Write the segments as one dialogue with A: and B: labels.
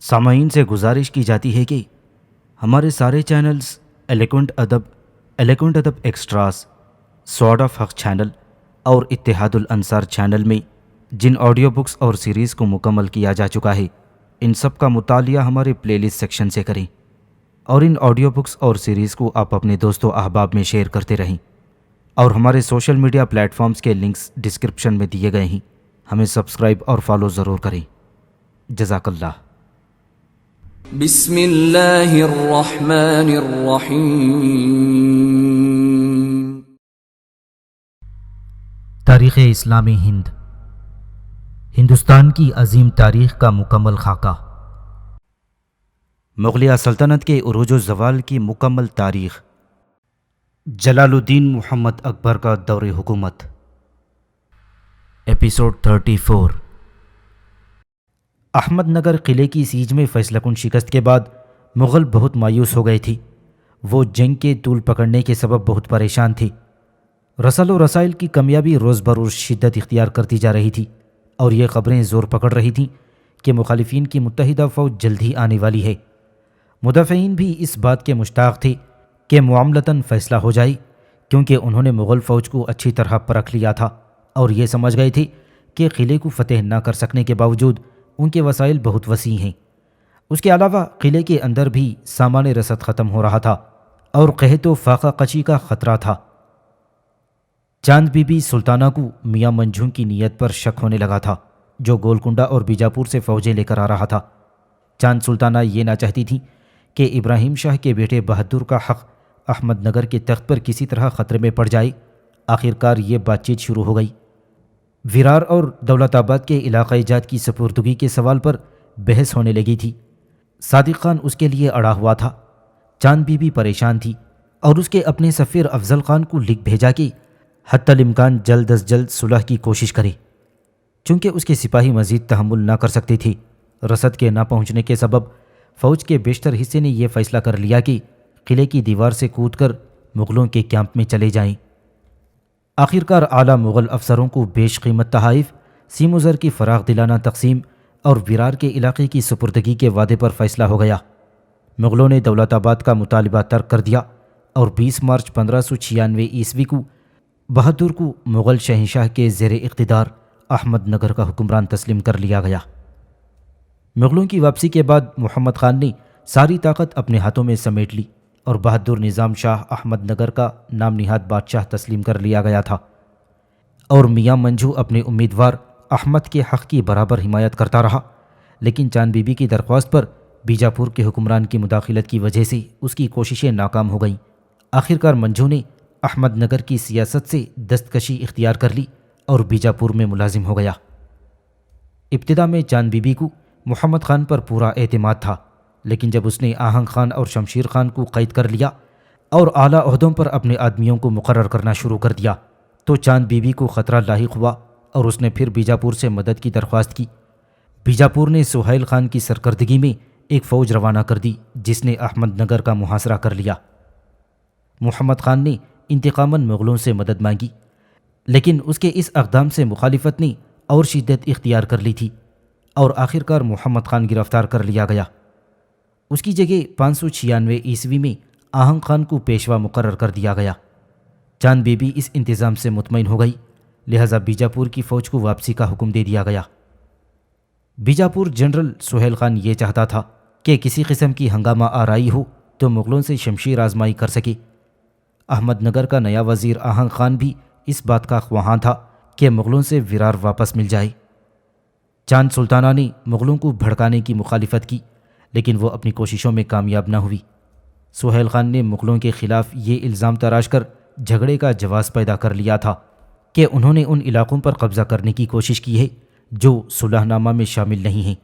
A: سامعین سے گزارش کی جاتی ہے کہ ہمارے سارے چینلز ایلیکونٹ ادب ایکسٹراز، سواد آف حق چینل اور اتحاد الانصار چینل میں جن آڈیو بکس اور سیریز کو مکمل کیا جا چکا ہے، ان سب کا مطالعہ ہمارے پلے لسٹ سیکشن سے کریں اور ان آڈیو بکس اور سیریز کو آپ اپنے دوست و احباب میں شیئر کرتے رہیں، اور ہمارے سوشل میڈیا پلیٹ فارمز کے لنکس ڈسکرپشن میں دیے گئے ہیں۔ ہمیں سبسکرائب اور فالو ضرور کریں۔ جزاک اللہ۔
B: بسم اللہ الرحمن الرحیم۔
A: تاریخ اسلامی ہندوستان کی عظیم تاریخ کا مکمل خاکہ، مغلیہ سلطنت کے عروج و زوال کی مکمل تاریخ، جلال الدین محمد اکبر کا دور حکومت، ایپیسوڈ 34۔ احمد نگر قلعے کی سیج میں فیصلہ کن شکست کے بعد مغل بہت مایوس ہو گئے تھے۔ وہ جنگ کے طول پکڑنے کے سبب بہت پریشان تھے۔ رسل و رسائل کی کمیابی روز بروز شدت اختیار کرتی جا رہی تھی، اور یہ خبریں زور پکڑ رہی تھیں کہ مخالفین کی متحدہ فوج جلد ہی آنے والی ہے۔ مدافعین بھی اس بات کے مشتاق تھے کہ معاملتاً فیصلہ ہو جائے، کیونکہ انہوں نے مغل فوج کو اچھی طرح پرکھ لیا تھا اور یہ سمجھ گئے تھے کہ قلعے کو فتح نہ کر سکنے کے باوجود ان کے وسائل بہت وسیع ہیں۔ اس کے علاوہ قلعے کے اندر بھی سامان رسد ختم ہو رہا تھا اور قحط و فاقہ قچی کا خطرہ تھا۔ چاند بی بی سلطانہ کو میاں منجھو کی نیت پر شک ہونے لگا تھا، جو گولکنڈہ اور بیجاپور سے فوجیں لے کر آ رہا تھا۔ چاند سلطانہ یہ نہ چاہتی تھی کہ ابراہیم شاہ کے بیٹے بہادر کا حق احمد نگر کے تخت پر کسی طرح خطرے میں پڑ جائے۔ آخرکار یہ بات چیت شروع ہو گئی۔ ویرار اور دولت آباد کے علاقۂ جات کی سپردگی کے سوال پر بحث ہونے لگی تھی۔ صادق خان اس کے لیے اڑا ہوا تھا۔ چاند بی بی پریشان تھی اور اس کے اپنے سفیر افضل خان کو لکھ بھیجا کہ حتی الامکان جلد از جلد صلح کی کوشش کرے، چونکہ اس کے سپاہی مزید تحمل نہ کر سکتے تھے۔ رسد کے نہ پہنچنے کے سبب فوج کے بیشتر حصے نے یہ فیصلہ کر لیا کہ قلعے کی دیوار سے کود کر مغلوں کے کیمپ میں چلے جائیں۔ آخرکار اعلیٰ مغل افسروں کو بیش قیمت تحائف، سیم و زر کی فراخ دلانہ تقسیم اور ویرار کے علاقے کی سپردگی کے وعدے پر فیصلہ ہو گیا۔ مغلوں نے دولت آباد کا مطالبہ ترک کر دیا اور 20 مارچ 1596 عیسوی کو بہادر کو مغل شہنشاہ کے زیر اقتدار احمد نگر کا حکمران تسلیم کر لیا گیا۔ مغلوں کی واپسی کے بعد محمد خان نے ساری طاقت اپنے ہاتھوں میں سمیٹ لی اور بہادر نظام شاہ احمد نگر کا نام نہاد بادشاہ تسلیم کر لیا گیا تھا، اور میاں منجھو اپنے امیدوار احمد کے حق کی برابر حمایت کرتا رہا۔ لیکن چاند بی بی کی درخواست پر بیجاپور کے حکمران کی مداخلت کی وجہ سے اس کی کوششیں ناکام ہو گئیں۔ آخرکار منجھو نے احمد نگر کی سیاست سے دستکشی اختیار کر لی اور بیجاپور میں ملازم ہو گیا۔ ابتدا میں چاند بی بی کو محمد خان پر پورا اعتماد تھا، لیکن جب اس نے آہنگ خان اور شمشیر خان کو قید کر لیا اور اعلیٰ عہدوں پر اپنے آدمیوں کو مقرر کرنا شروع کر دیا تو چاند بی بی کو خطرہ لاحق ہوا اور اس نے پھر بیجاپور سے مدد کی درخواست کی۔ بیجاپور نے سہیل خان کی سرکردگی میں ایک فوج روانہ کر دی جس نے احمد نگر کا محاصرہ کر لیا۔ محمد خان نے انتقاماً مغلوں سے مدد مانگی، لیکن اس کے اس اقدام سے مخالفت نے اور شدت اختیار کر لی تھی اور آخرکار محمد خان گرفتار کر لیا گیا۔ اس کی جگہ 596 عیسوی میں آہنگ خان کو پیشوا مقرر کر دیا گیا۔ چاند بی بی اس انتظام سے مطمئن ہو گئی، لہذا بیجاپور کی فوج کو واپسی کا حکم دے دیا گیا۔ بیجاپور جنرل سہیل خان یہ چاہتا تھا کہ کسی قسم کی ہنگامہ آرائی ہو تو مغلوں سے شمشیر آزمائی کر سکے۔ احمد نگر کا نیا وزیر آہنگ خان بھی اس بات کا خواہاں تھا کہ مغلوں سے ویرار واپس مل جائے۔ چاند سلطانہ نے مغلوں کو بھڑکانے کی مخالفت کی، لیکن وہ اپنی کوششوں میں کامیاب نہ ہوئی۔ سہیل خان نے مغلوں کے خلاف یہ الزام تراش کر جھگڑے کا جواز پیدا کر لیا تھا کہ انہوں نے ان علاقوں پر قبضہ کرنے کی کوشش کی ہے جو صلح نامہ میں شامل نہیں ہیں۔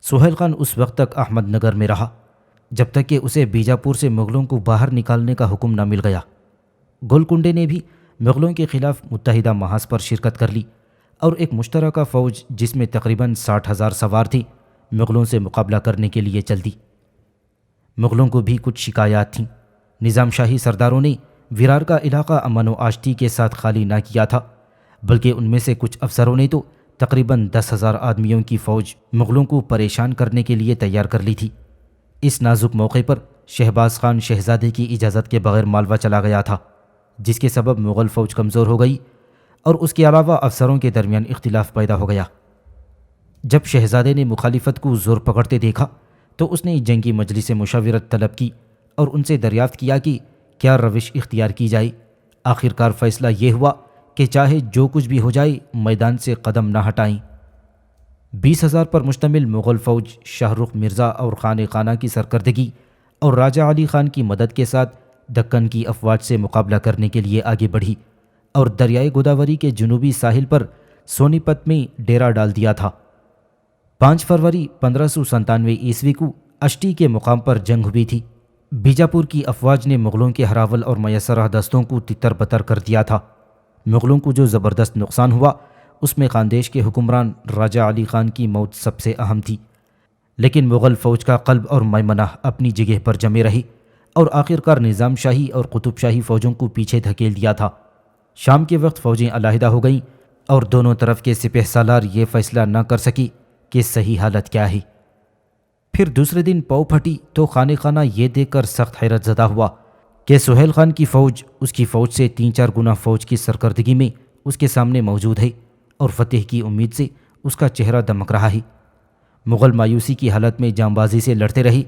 A: سہیل خان اس وقت تک احمد نگر میں رہا جب تک کہ اسے بیجاپور سے مغلوں کو باہر نکالنے کا حکم نہ مل گیا۔ گولکنڈے نے بھی مغلوں کے خلاف متحدہ محاذ پر شرکت کر لی اور ایک مشترکہ فوج جس میں تقریباً 60,000 سوار تھی مغلوں سے مقابلہ کرنے کے لیے چل دی۔ مغلوں کو بھی کچھ شکایات تھیں۔ نظام شاہی سرداروں نے ویرار کا علاقہ امن و آشتی کے ساتھ خالی نہ کیا تھا، بلکہ ان میں سے کچھ افسروں نے تو تقریباً 10,000 آدمیوں کی فوج مغلوں کو پریشان کرنے کے لیے تیار کر لی تھی۔ اس نازک موقع پر شہباز خان شہزادے کی اجازت کے بغیر مالوا چلا گیا تھا، جس کے سبب مغل فوج کمزور ہو گئی اور اس کے علاوہ افسروں کے درمیان اختلاف پیدا ہو گیا۔ جب شہزادے نے مخالفت کو زور پکڑتے دیکھا تو اس نے جنگی مجلس سے مشاورت طلب کی اور ان سے دریافت کیا کہ کیا روش اختیار کی جائے۔ آخرکار فیصلہ یہ ہوا کہ چاہے جو کچھ بھی ہو جائے میدان سے قدم نہ ہٹائیں۔ 20,000 پر مشتمل مغل فوج شاہ رخ مرزا اور خانہ خانہ کی سرکردگی اور راجہ علی خان کی مدد کے ساتھ دکن کی افواج سے مقابلہ کرنے کے لیے آگے بڑھی اور دریائے گوداوری کے جنوبی ساحل پر سونی پت میں ڈیرا ڈال دیا تھا۔ 5 فروری 1597 عیسوی کو اشٹی کے مقام پر جنگ ہوئی تھی۔ بیجاپور کی افواج نے مغلوں کے ہراول اور میسرہ دستوں کو تتر بتر کر دیا تھا۔ مغلوں کو جو زبردست نقصان ہوا اس میں خاندیش کے حکمران راجہ علی خان کی موت سب سے اہم تھی، لیکن مغل فوج کا قلب اور میمنہ اپنی جگہ پر جمے رہی اور آخرکار نظام شاہی اور قطب شاہی فوجوں کو پیچھے دھکیل دیا تھا۔ شام کے وقت فوجیں علیحدہ ہو گئیں اور دونوں طرف کے سپہ سالار یہ فیصلہ نہ کر سکی کہ صحیح حالت کیا ہے۔ پھر دوسرے دن پاؤ پھٹی تو خانہ خانہ یہ دیکھ کر سخت حیرت زدہ ہوا کہ سہیل خان کی فوج اس کی فوج سے 3-4 گنا فوج کی سرکردگی میں اس کے سامنے موجود ہے اور فتح کی امید سے اس کا چہرہ دمک رہا ہے۔ مغل مایوسی کی حالت میں جاں بازی سے لڑتے رہے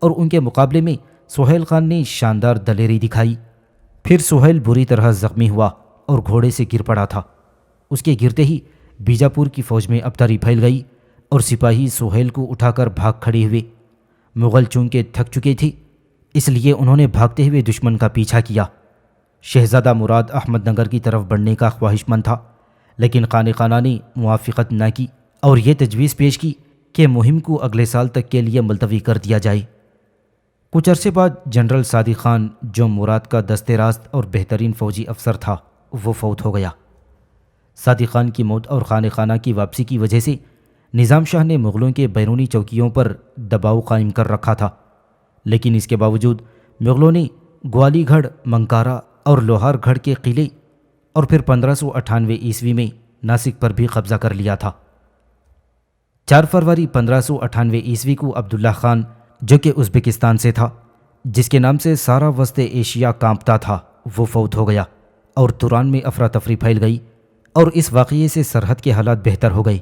A: اور ان کے مقابلے میں سہیل خان نے شاندار دلیری دکھائی۔ پھر سہیل بری طرح زخمی ہوا اور گھوڑے سے گر پڑا تھا۔ اس کے گرتے ہی بیجاپور کی فوج میں ابتری پھیل گئی اور سپاہی سہیل کو اٹھا کر بھاگ کھڑے ہوئے۔ مغل چونکہ تھک چکے تھے اس لیے انہوں نے بھاگتے ہوئے دشمن کا پیچھا کیا۔ شہزادہ مراد احمد نگر کی طرف بڑھنے کا خواہش مند تھا، لیکن خانہ خانہ نے موافقت نہ کی اور یہ تجویز پیش کی کہ مہم کو اگلے سال تک کے لیے ملتوی کر دیا جائے۔ کچھ عرصے بعد جنرل صادق خان جو مراد کا دست راست اور بہترین فوجی افسر تھا وہ فوت ہو گیا۔ صادق خان کی موت اور خانہ خانہ کی واپسی کی وجہ سے نظام شاہ نے مغلوں کے بیرونی چوکیوں پر دباؤ قائم کر رکھا تھا، لیکن اس کے باوجود مغلوں نے گوالی گھڑ، منکارا اور لوہار گھڑ کے قلعے اور پھر 1598 عیسوی میں ناسک پر بھی قبضہ کر لیا تھا۔ 4 فروری 1598 عیسوی کو عبداللہ خان جو کہ ازبکستان سے تھا، جس کے نام سے سارا وسط ایشیا کانپتا تھا، وہ فوت ہو گیا اور توران میں افراتفری پھیل گئی اور اس واقعے سے سرحد کے حالات بہتر ہو گئے۔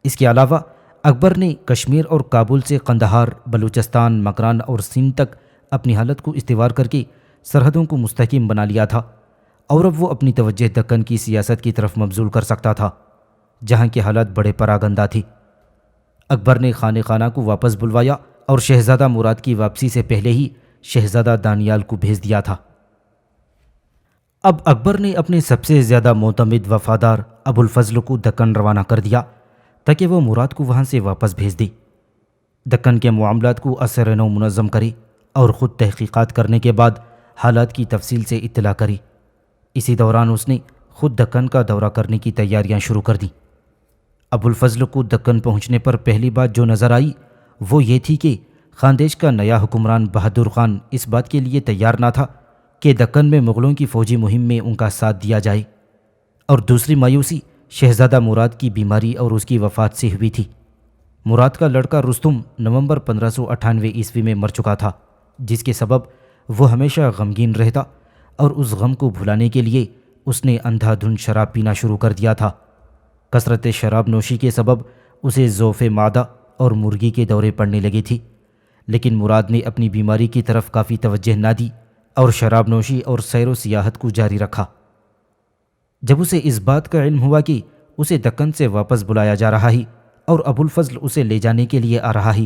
A: اس کے علاوہ اکبر نے کشمیر اور کابل سے قندھار، بلوچستان، مکران اور سندھ تک اپنی حالت کو استوار کر کے سرحدوں کو مستحکم بنا لیا تھا اور اب وہ اپنی توجہ دکن کی سیاست کی طرف مبذول کر سکتا تھا، جہاں کے حالات بڑے پراگندہ تھے۔ اکبر نے خانہ خانہ کو واپس بلوایا اور شہزادہ مراد کی واپسی سے پہلے ہی شہزادہ دانیال کو بھیج دیا تھا۔ اب اکبر نے اپنے سب سے زیادہ معتمد وفادار ابو الفضل کو دکن روانہ کر دیا تاکہ وہ مراد کو وہاں سے واپس بھیج دے، دکن کے معاملات کو اثر نو منظم کرے اور خود تحقیقات کرنے کے بعد حالات کی تفصیل سے اطلاع کرے۔ اسی دوران اس نے خود دکن کا دورہ کرنے کی تیاریاں شروع کر دیں۔ ابو الفضل کو دکن پہنچنے پر پہلی بات جو نظر آئی وہ یہ تھی کہ خاندیش کا نیا حکمران بہادر خان اس بات کے لیے تیار نہ تھا کہ دکن میں مغلوں کی فوجی مہم میں ان کا ساتھ دیا جائے، اور دوسری مایوسی شہزادہ مراد کی بیماری اور اس کی وفات سے ہوئی تھی۔ مراد کا لڑکا رستم نومبر 1598 عیسوی میں مر چکا تھا، جس کے سبب وہ ہمیشہ غمگین رہتا اور اس غم کو بھلانے کے لیے اس نے اندھا دھند شراب پینا شروع کر دیا تھا۔ کثرت شراب نوشی کے سبب اسے ضعف معدہ اور مرگی کے دورے پڑنے لگے تھے، لیکن مراد نے اپنی بیماری کی طرف کافی توجہ نہ دی اور شراب نوشی اور سیر و سیاحت کو جاری رکھا۔ جب اسے اس بات کا علم ہوا کہ اسے دکن سے واپس بلایا جا رہا ہے اور ابو الفضل اسے لے جانے کے لیے آ رہا ہے،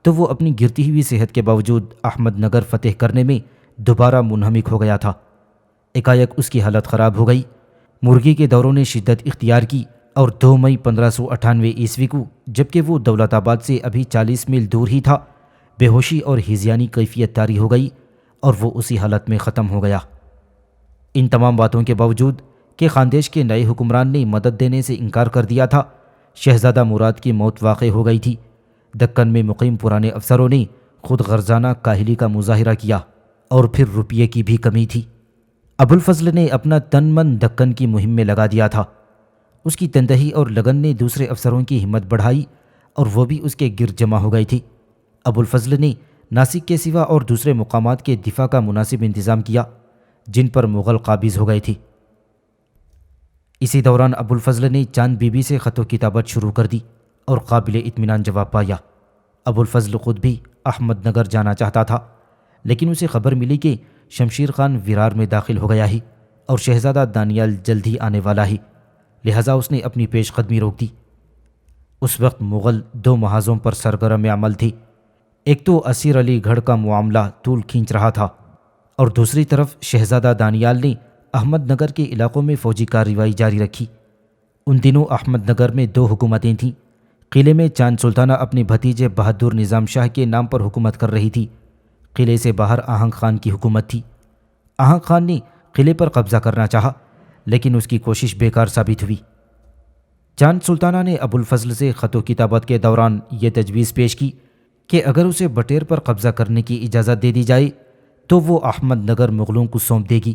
A: تو وہ اپنی گرتی ہوئی صحت کے باوجود احمد نگر فتح کرنے میں دوبارہ منہمک ہو گیا تھا۔ ایکایک اس کی حالت خراب ہو گئی، مرگی کے دوروں نے شدت اختیار کی اور 2 مئی 1598 عیسوی کو جبکہ وہ دولت آباد سے ابھی 40 میل دور ہی تھا، بے ہوشی اور ہیزیانی کیفیت طاری ہو گئی اور وہ اسی حالت میں ختم ہو گیا۔ ان تمام باتوں کے باوجود کہ خاندیش کے نئے حکمران نے مدد دینے سے انکار کر دیا تھا، شہزادہ مراد کی موت واقع ہو گئی تھی۔ دکن میں مقیم پرانے افسروں نے خود غرضانہ کاہلی کا مظاہرہ کیا اور پھر روپیے کی بھی کمی تھی۔ ابو الفضل نے اپنا تن من دکن کی مہم میں لگا دیا تھا۔ اس کی تندہی اور لگن نے دوسرے افسروں کی ہمت بڑھائی اور وہ بھی اس کے گرد جمع ہو گئی تھی۔ ابو الفضل نے ناسک کے سوا اور دوسرے مقامات کے دفاع کا مناسب انتظام کیا جن پر مغل قابض ہو گئے تھے۔ اسی دوران ابو الفضل نے چاند بی بی سے خط و کتابت شروع کر دی اور قابل اطمینان جواب پایا۔ ابو الفضل خود بھی احمد نگر جانا چاہتا تھا، لیکن اسے خبر ملی کہ شمشیر خان ویرار میں داخل ہو گیا ہی اور شہزادہ دانیال جلد ہی آنے والا ہی، لہٰذا اس نے اپنی پیش قدمی روک دی۔ اس وقت مغل دو محاذوں پر سرگرم عمل تھی، ایک تو اسیر علی گڑھ کا معاملہ طول کھینچ رہا تھا اور دوسری طرف شہزادہ دانیال نے احمد نگر کے علاقوں میں فوجی کارروائی جاری رکھی۔ ان دنوں احمد نگر میں دو حکومتیں تھیں۔ قلعے میں چاند سلطانہ اپنے بھتیجے بہادر نظام شاہ کے نام پر حکومت کر رہی تھی۔ قلعے سے باہر آہنگ خان کی حکومت تھی۔ آہنگ خان نے قلعے پر قبضہ کرنا چاہا، لیکن اس کی کوشش بیکار ثابت ہوئی۔ چاند سلطانہ نے ابو الفضل سے خط و کتابت کے دوران یہ تجویز پیش کی کہ اگر اسے بٹیر پر قبضہ کرنے کی اجازت دے دی جائے تو وہ احمد نگر مغلوں کو سونپ دے گی،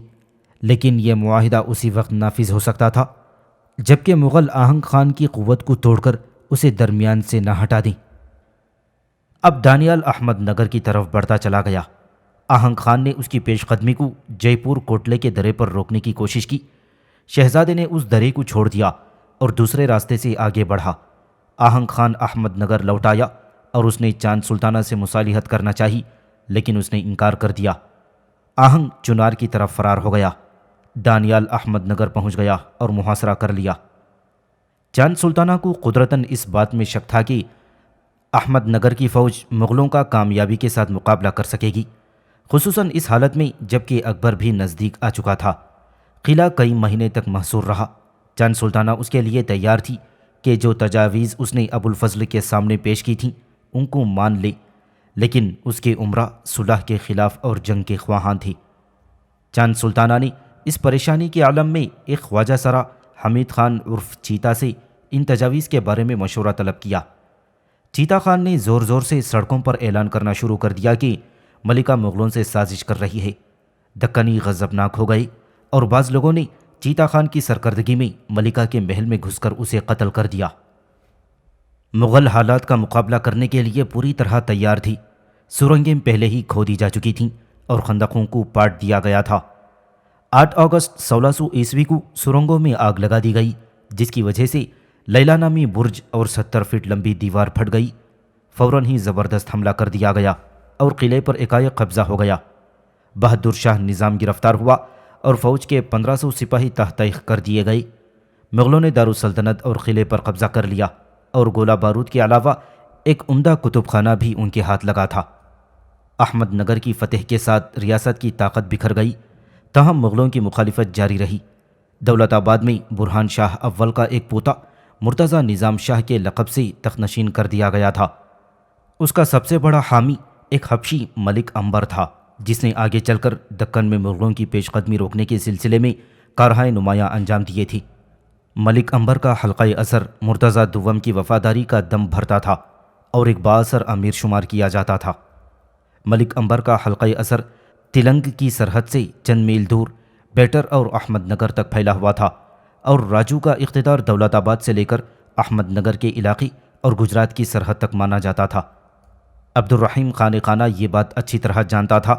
A: لیکن یہ معاہدہ اسی وقت نافذ ہو سکتا تھا جبکہ مغل آہنگ خان کی قوت کو توڑ کر اسے درمیان سے نہ ہٹا دیں۔ اب دانیال احمد نگر کی طرف بڑھتا چلا گیا۔ آہنگ خان نے اس کی پیش قدمی کو جے پور کوٹلے کے درے پر روکنے کی کوشش کی۔ شہزادے نے اس درے کو چھوڑ دیا اور دوسرے راستے سے آگے بڑھا۔ آہنگ خان احمد نگر لوٹ آیا اور اس نے چاند سلطانہ سے مصالحت کرنا چاہی، لیکن اس نے انکار کر دیا۔ آہنگ چنار کی طرف فرار ہو گیا۔ دانیال احمد نگر پہنچ گیا اور محاصرہ کر لیا۔ چاند سلطانہ کو قدرتاً اس بات میں شک تھا کہ احمد نگر کی فوج مغلوں کا کامیابی کے ساتھ مقابلہ کر سکے گی، خصوصاً اس حالت میں جبکہ اکبر بھی نزدیک آ چکا تھا۔ قلعہ کئی مہینے تک محصور رہا۔ چاند سلطانہ اس کے لیے تیار تھی کہ جو تجاویز اس نے ابو الفضل کے سامنے پیش کی تھیں ان کو مان لے، لیکن اس کے عمرہ صلح کے خلاف اور جنگ کے خواہاں تھے۔ چاند سلطانہ نے اس پریشانی کے عالم میں ایک خواجہ سرا حمید خان عرف چیتا سے ان تجاویز کے بارے میں مشورہ طلب کیا۔ چیتا خان نے زور زور سے سڑکوں پر اعلان کرنا شروع کر دیا کہ ملکہ مغلوں سے سازش کر رہی ہے۔ دکنی غضبناک ہو گئے اور بعض لوگوں نے چیتا خان کی سرکردگی میں ملکہ کے محل میں گھس کر اسے قتل کر دیا۔ مغل حالات کا مقابلہ کرنے کے لیے پوری طرح تیار تھی۔ سرنگیں پہلے ہی کھودی جا چکی تھیں اور خندقوں کو پاٹ دیا گیا تھا۔ 8 اگست 1600 عیسوی کو سرنگوں میں آگ لگا دی گئی، جس کی وجہ سے لیلا نامی برج اور 70 فٹ لمبی دیوار پھٹ گئی۔ فوراً ہی زبردست حملہ کر دیا گیا اور قلعے پر ایکائک قبضہ ہو گیا۔ بہادر شاہ نظام گرفتار ہوا اور فوج کے 1500 سپاہی تحت تیخ کر دیے گئے۔ مغلوں نے دارالسلطنت اور قلعے پر قبضہ کر لیا اور گولہ بارود کے علاوہ ایک عمدہ کتب خانہ بھی ان کے ہاتھ لگا تھا۔ احمد نگر کی فتح کے ساتھ ریاست کی طاقت بکھر گئی، تاہم مغلوں کی مخالفت جاری رہی۔ دولت آباد میں برہان شاہ اول کا ایک پوتا مرتضیٰ نظام شاہ کے لقب سے تخت نشین کر دیا گیا تھا۔ اس کا سب سے بڑا حامی ایک حبشی ملک عنبر تھا، جس نے آگے چل کر دکن میں مغلوں کی پیش قدمی روکنے کے سلسلے میں کارہائے نمایاں انجام دیے تھے۔ ملک عنبر کا حلقہ اثر مرتضیٰ دوم کی وفاداری کا دم بھرتا تھا اور ایک بااثر امیر شمار کیا جاتا تھا۔ ملک عنبر کا حلقہ اثر تلنگ کی سرحد سے چند میل دور بیٹر اور احمد نگر تک پھیلا ہوا تھا اور راجو کا اقتدار دولت آباد سے لے کر احمد نگر کے علاقے اور گجرات کی سرحد تک مانا جاتا تھا۔ عبد الرحیم خان خانہ یہ بات اچھی طرح جانتا تھا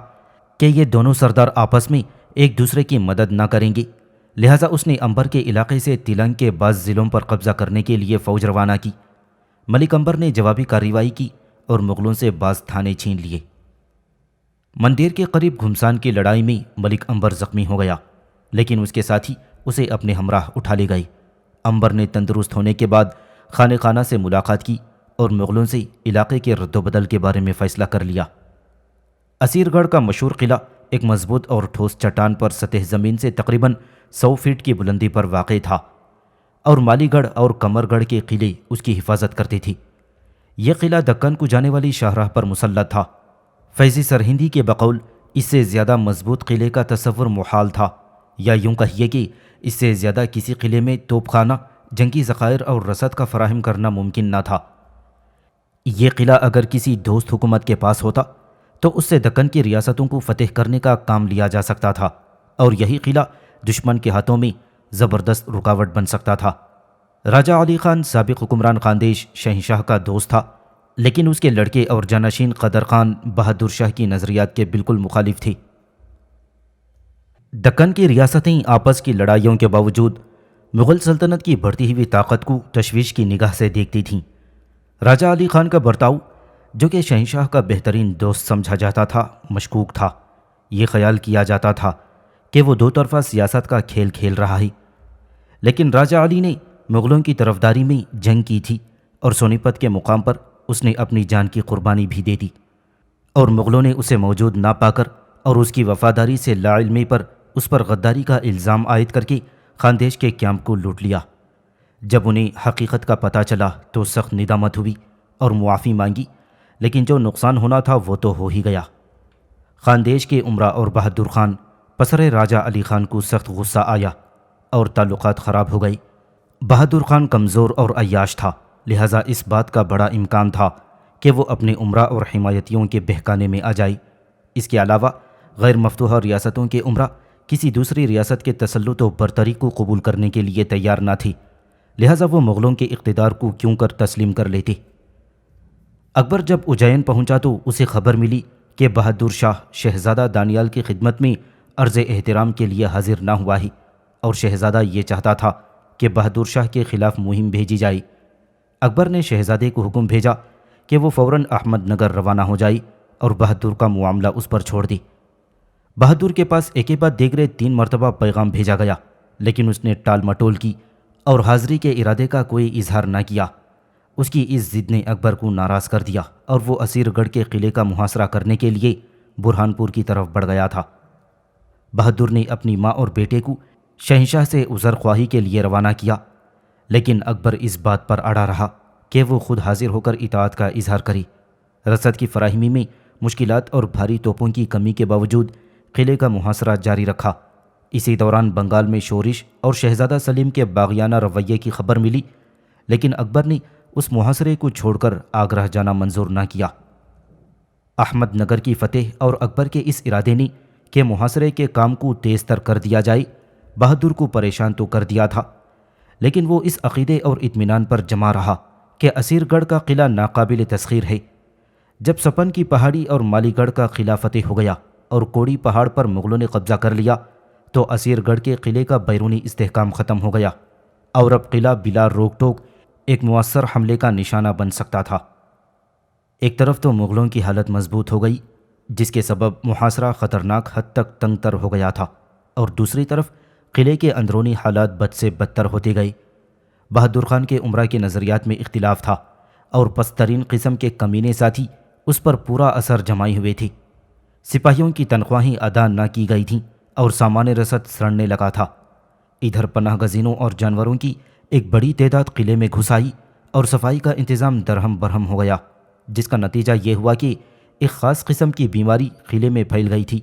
A: کہ یہ دونوں سردار آپس میں ایک دوسرے کی مدد نہ کریں گے، لہٰذا اس نے عنبر کے علاقے سے تلنگ کے بعض ضلعوں پر قبضہ کرنے کے لیے فوج روانہ کی۔ ملک عنبر نے جوابی کارروائی کی اور مغلوں سے بعض تھانے چھین لیے۔ مندیر کے قریب گھمسان کی لڑائی میں ملک عنبر زخمی ہو گیا، لیکن اس کے ساتھی اسے اپنے ہمراہ اٹھا لے گئے۔ عنبر نے تندرست ہونے کے بعد خانہ خانہ سے ملاقات کی اور مغلوں سے علاقے کے رد و بدل کے بارے میں فیصلہ کر لیا۔ اسیر گڑھ کا مشہور قلعہ ایک مضبوط اور ٹھوس چٹان پر سطح زمین سے تقریباً 100 فٹ کی بلندی پر واقع تھا اور مالی گڑھ اور کمر گڑھ کے قلعے اس کی حفاظت کرتے تھے۔ یہ قلعہ دکن کو جانے والی شاہراہ پر مسلط تھا۔ فیضی سرہندی کے بقول اس سے زیادہ مضبوط قلعے کا تصور محال تھا، یا یوں کہیے کہ اس سے زیادہ کسی قلعے میں توپ خانہ، جنگی ذخائر اور رسد کا فراہم کرنا ممکن نہ تھا۔ یہ قلعہ اگر کسی دوست حکومت کے پاس ہوتا تو اس سے دکن کی ریاستوں کو فتح کرنے کا کام لیا جا سکتا تھا اور یہی قلعہ دشمن کے ہاتھوں میں زبردست رکاوٹ بن سکتا تھا۔ راجہ علی خان سابق حکمران خاندیش شہنشاہ کا دوست تھا، لیکن اس کے لڑکے اور جانشین قدر خان بہادر شاہ کی نظریات کے بالکل مخالف تھے۔ دکن کی ریاستیں آپس کی لڑائیوں کے باوجود مغل سلطنت کی بڑھتی ہوئی طاقت کو تشویش کی نگاہ سے دیکھتی تھیں۔ راجہ علی خان کا برتاؤ، جو کہ شہنشاہ کا بہترین دوست سمجھا جاتا تھا، مشکوک تھا۔ یہ خیال کیا جاتا تھا کہ وہ دو طرفہ سیاست کا کھیل کھیل رہا ہے، لیکن راجہ علی نے مغلوں کی طرفداری میں جنگ کی تھی اور سونی پت کے مقام پر اس نے اپنی جان کی قربانی بھی دے دی، اور مغلوں نے اسے موجود نہ پا کر اور اس کی وفاداری سے لاعلمی پر اس پر غداری کا الزام عائد کر کے خاندیش کے کیمپ کو لوٹ لیا۔ جب انہیں حقیقت کا پتہ چلا تو سخت ندامت ہوئی اور معافی مانگی، لیکن جو نقصان ہونا تھا وہ تو ہو ہی گیا۔ خاندیش کے امراء اور بہادر خان پسر راجہ علی خان کو سخت غصہ آیا اور تعلقات خراب ہو گئی۔ بہادر خان کمزور اور عیاش تھا، لہٰذا اس بات کا بڑا امکان تھا کہ وہ اپنے امراء اور حمایتیوں کے بہکانے میں آ جائے۔ اس کے علاوہ غیر مفتوحہ ریاستوں کے امراء کسی دوسری ریاست کے تسلط و برتری کو قبول کرنے کے لیے تیار نہ تھے، لہٰذا وہ مغلوں کے اقتدار کو کیوں کر تسلیم کر لیتے۔ اکبر جب اجین پہنچا تو اسے خبر ملی کہ بہادر شاہ شہزادہ دانیال کی خدمت میں عرض احترام کے لیے حاضر نہ ہوا ہے، اور شہزادہ یہ چاہتا تھا کہ بہادر شاہ کے خلاف مہم بھیجی جائے۔ اکبر نے شہزادے کو حکم بھیجا کہ وہ فوراً احمد نگر روانہ ہو جائے اور بہادر کا معاملہ اس پر چھوڑ دے۔ بہادر کے پاس ایک کے بعد دیگرے 3 مرتبہ پیغام بھیجا گیا، لیکن اس نے ٹال مٹول کی اور حاضری کے ارادے کا کوئی اظہار نہ کیا۔ اس کی اس ضد نے اکبر کو ناراض کر دیا اور وہ اسیر گڑھ کے قلعے کا محاصرہ کرنے کے لیے برہان پور کی طرف بڑھ گیا تھا۔ بہادر نے اپنی ماں اور بیٹے کو شہنشاہ سے عذر خواہی کے لیے روانہ کیا، لیکن اکبر اس بات پر اڑا رہا کہ وہ خود حاضر ہو کر اطاعت کا اظہار کرے۔ رسد کی فراہمی میں مشکلات اور بھاری توپوں کی کمی کے باوجود قلعے کا محاصرہ جاری رکھا۔ اسی دوران بنگال میں شورش اور شہزادہ سلیم کے باغیانہ رویے کی خبر ملی، لیکن اکبر نے اس محاصرے کو چھوڑ کر آگرہ جانا منظور نہ کیا۔ احمد نگر کی فتح اور اکبر کے اس ارادے نے کہ محاصرے کے کام کو تیز تر کر دیا جائے بہادر کو پریشان تو کر دیا تھا، لیکن وہ اس عقیدے اور اطمینان پر جمع رہا کہ اسیر گڑھ کا قلعہ ناقابل تسخیر ہے۔ جب سپن کی پہاڑی اور مالی گڑھ کا قلعہ فتح ہو گیا اور کوڑی پہاڑ پر مغلوں نے قبضہ کر لیا تو اسیر گڑھ کے قلعے کا بیرونی استحکام ختم ہو گیا اور اب قلعہ بلا روک ٹوک ایک مؤثر حملے کا نشانہ بن سکتا تھا۔ ایک طرف تو مغلوں کی حالت مضبوط ہو گئی، جس کے سبب محاصرہ خطرناک حد تک تنگ تر ہو گیا تھا، اور دوسری طرف قلعے کے اندرونی حالات بد سے بدتر ہوتے گئے۔ بہادر خان کے امراء کے نظریات میں اختلاف تھا اور پسترین قسم کے کمینے ساتھی اس پر پورا اثر جمائے ہوئے تھے۔ سپاہیوں کی تنخواہیں ادا نہ کی گئی تھیں اور سامان رسد سڑنے لگا تھا۔ ادھر پناہ گزینوں اور جانوروں کی ایک بڑی تعداد قلعے میں گھس آئی اور صفائی کا انتظام درہم برہم ہو گیا، جس کا نتیجہ یہ ہوا کہ ایک خاص قسم کی بیماری قلعے میں پھیل گئی تھی۔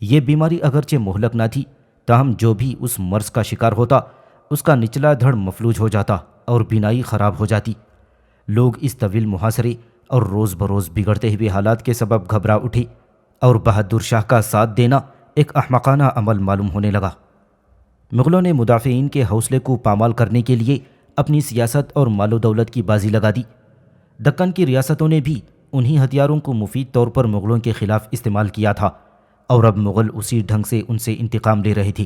A: یہ بیماری اگرچہ مہلک نہ تھی، تاہم جو بھی اس مرض کا شکار ہوتا اس کا نچلا دھڑ مفلوج ہو جاتا اور بینائی خراب ہو جاتی۔ لوگ اس طویل محاصرے اور روز بروز بگڑتے ہوئے حالات کے سبب گھبرا اٹھے اور بہادر شاہ کا ساتھ دینا ایک احمقانہ عمل معلوم ہونے لگا۔ مغلوں نے مدافعین کے حوصلے کو پامال کرنے کے لیے اپنی سیاست اور مال و دولت کی بازی لگا دی۔ دکن کی ریاستوں نے بھی انہی ہتھیاروں کو مفید طور پر مغلوں کے خلاف استعمال کیا تھا، اور اب مغل اسی ڈھنگ سے ان سے انتقام لے رہے تھے۔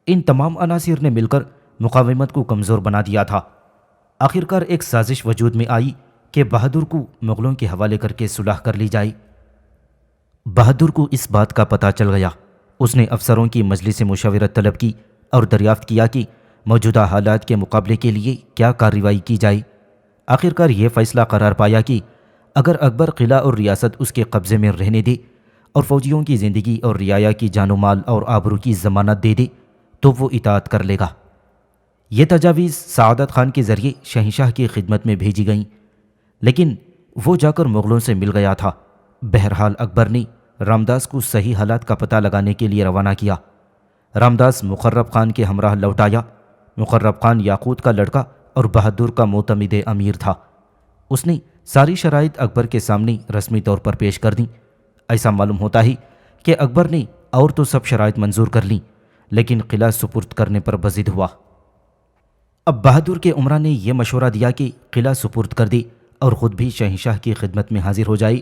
A: ان تمام عناصر نے مل کر مقاومت کو کمزور بنا دیا تھا۔ آخرکار ایک سازش وجود میں آئی کہ بہادر کو مغلوں کے حوالے کر کے صلح کر لی جائے۔ بہادر کو اس بات کا پتہ چل گیا۔ اس نے افسروں کی مجلس مشاورت طلب کی اور دریافت کیا کہ موجودہ حالات کے مقابلے کے لیے کیا کارروائی کی جائے۔ آخرکار یہ فیصلہ قرار پایا کہ اگر اکبر قلعہ اور ریاست اس کے قبضے میں رہنے دے اور فوجیوں کی زندگی اور رعایا کی جان و مال اور آبرو کی ضمانت دے دے تو وہ اطاعت کر لے گا۔ یہ تجاویز سعادت خان کے ذریعے شہنشاہ کی خدمت میں بھیجی گئیں، لیکن وہ جا کر مغلوں سے مل گیا تھا۔ بہرحال اکبر نے رامداس کو صحیح حالات کا پتہ لگانے کے لیے روانہ کیا۔ رامداس مقرب خان کے ہمراہ لوٹ آیا۔ مقرب خان یاقوت کا لڑکا اور بہادر کا معتمد امیر تھا۔ اس نے ساری شرائط اکبر کے سامنے رسمی طور پر پیش کر دیں۔ ایسا معلوم ہوتا ہے کہ اکبر نے اور تو سب شرائط منظور کر لیں، لیکن قلعہ سپرد کرنے پر بضد ہوا۔ اب بہادر کے عمرا نے یہ مشورہ دیا کہ قلعہ سپرد کر دے اور خود بھی شہنشاہ کی خدمت میں حاضر ہو جائے،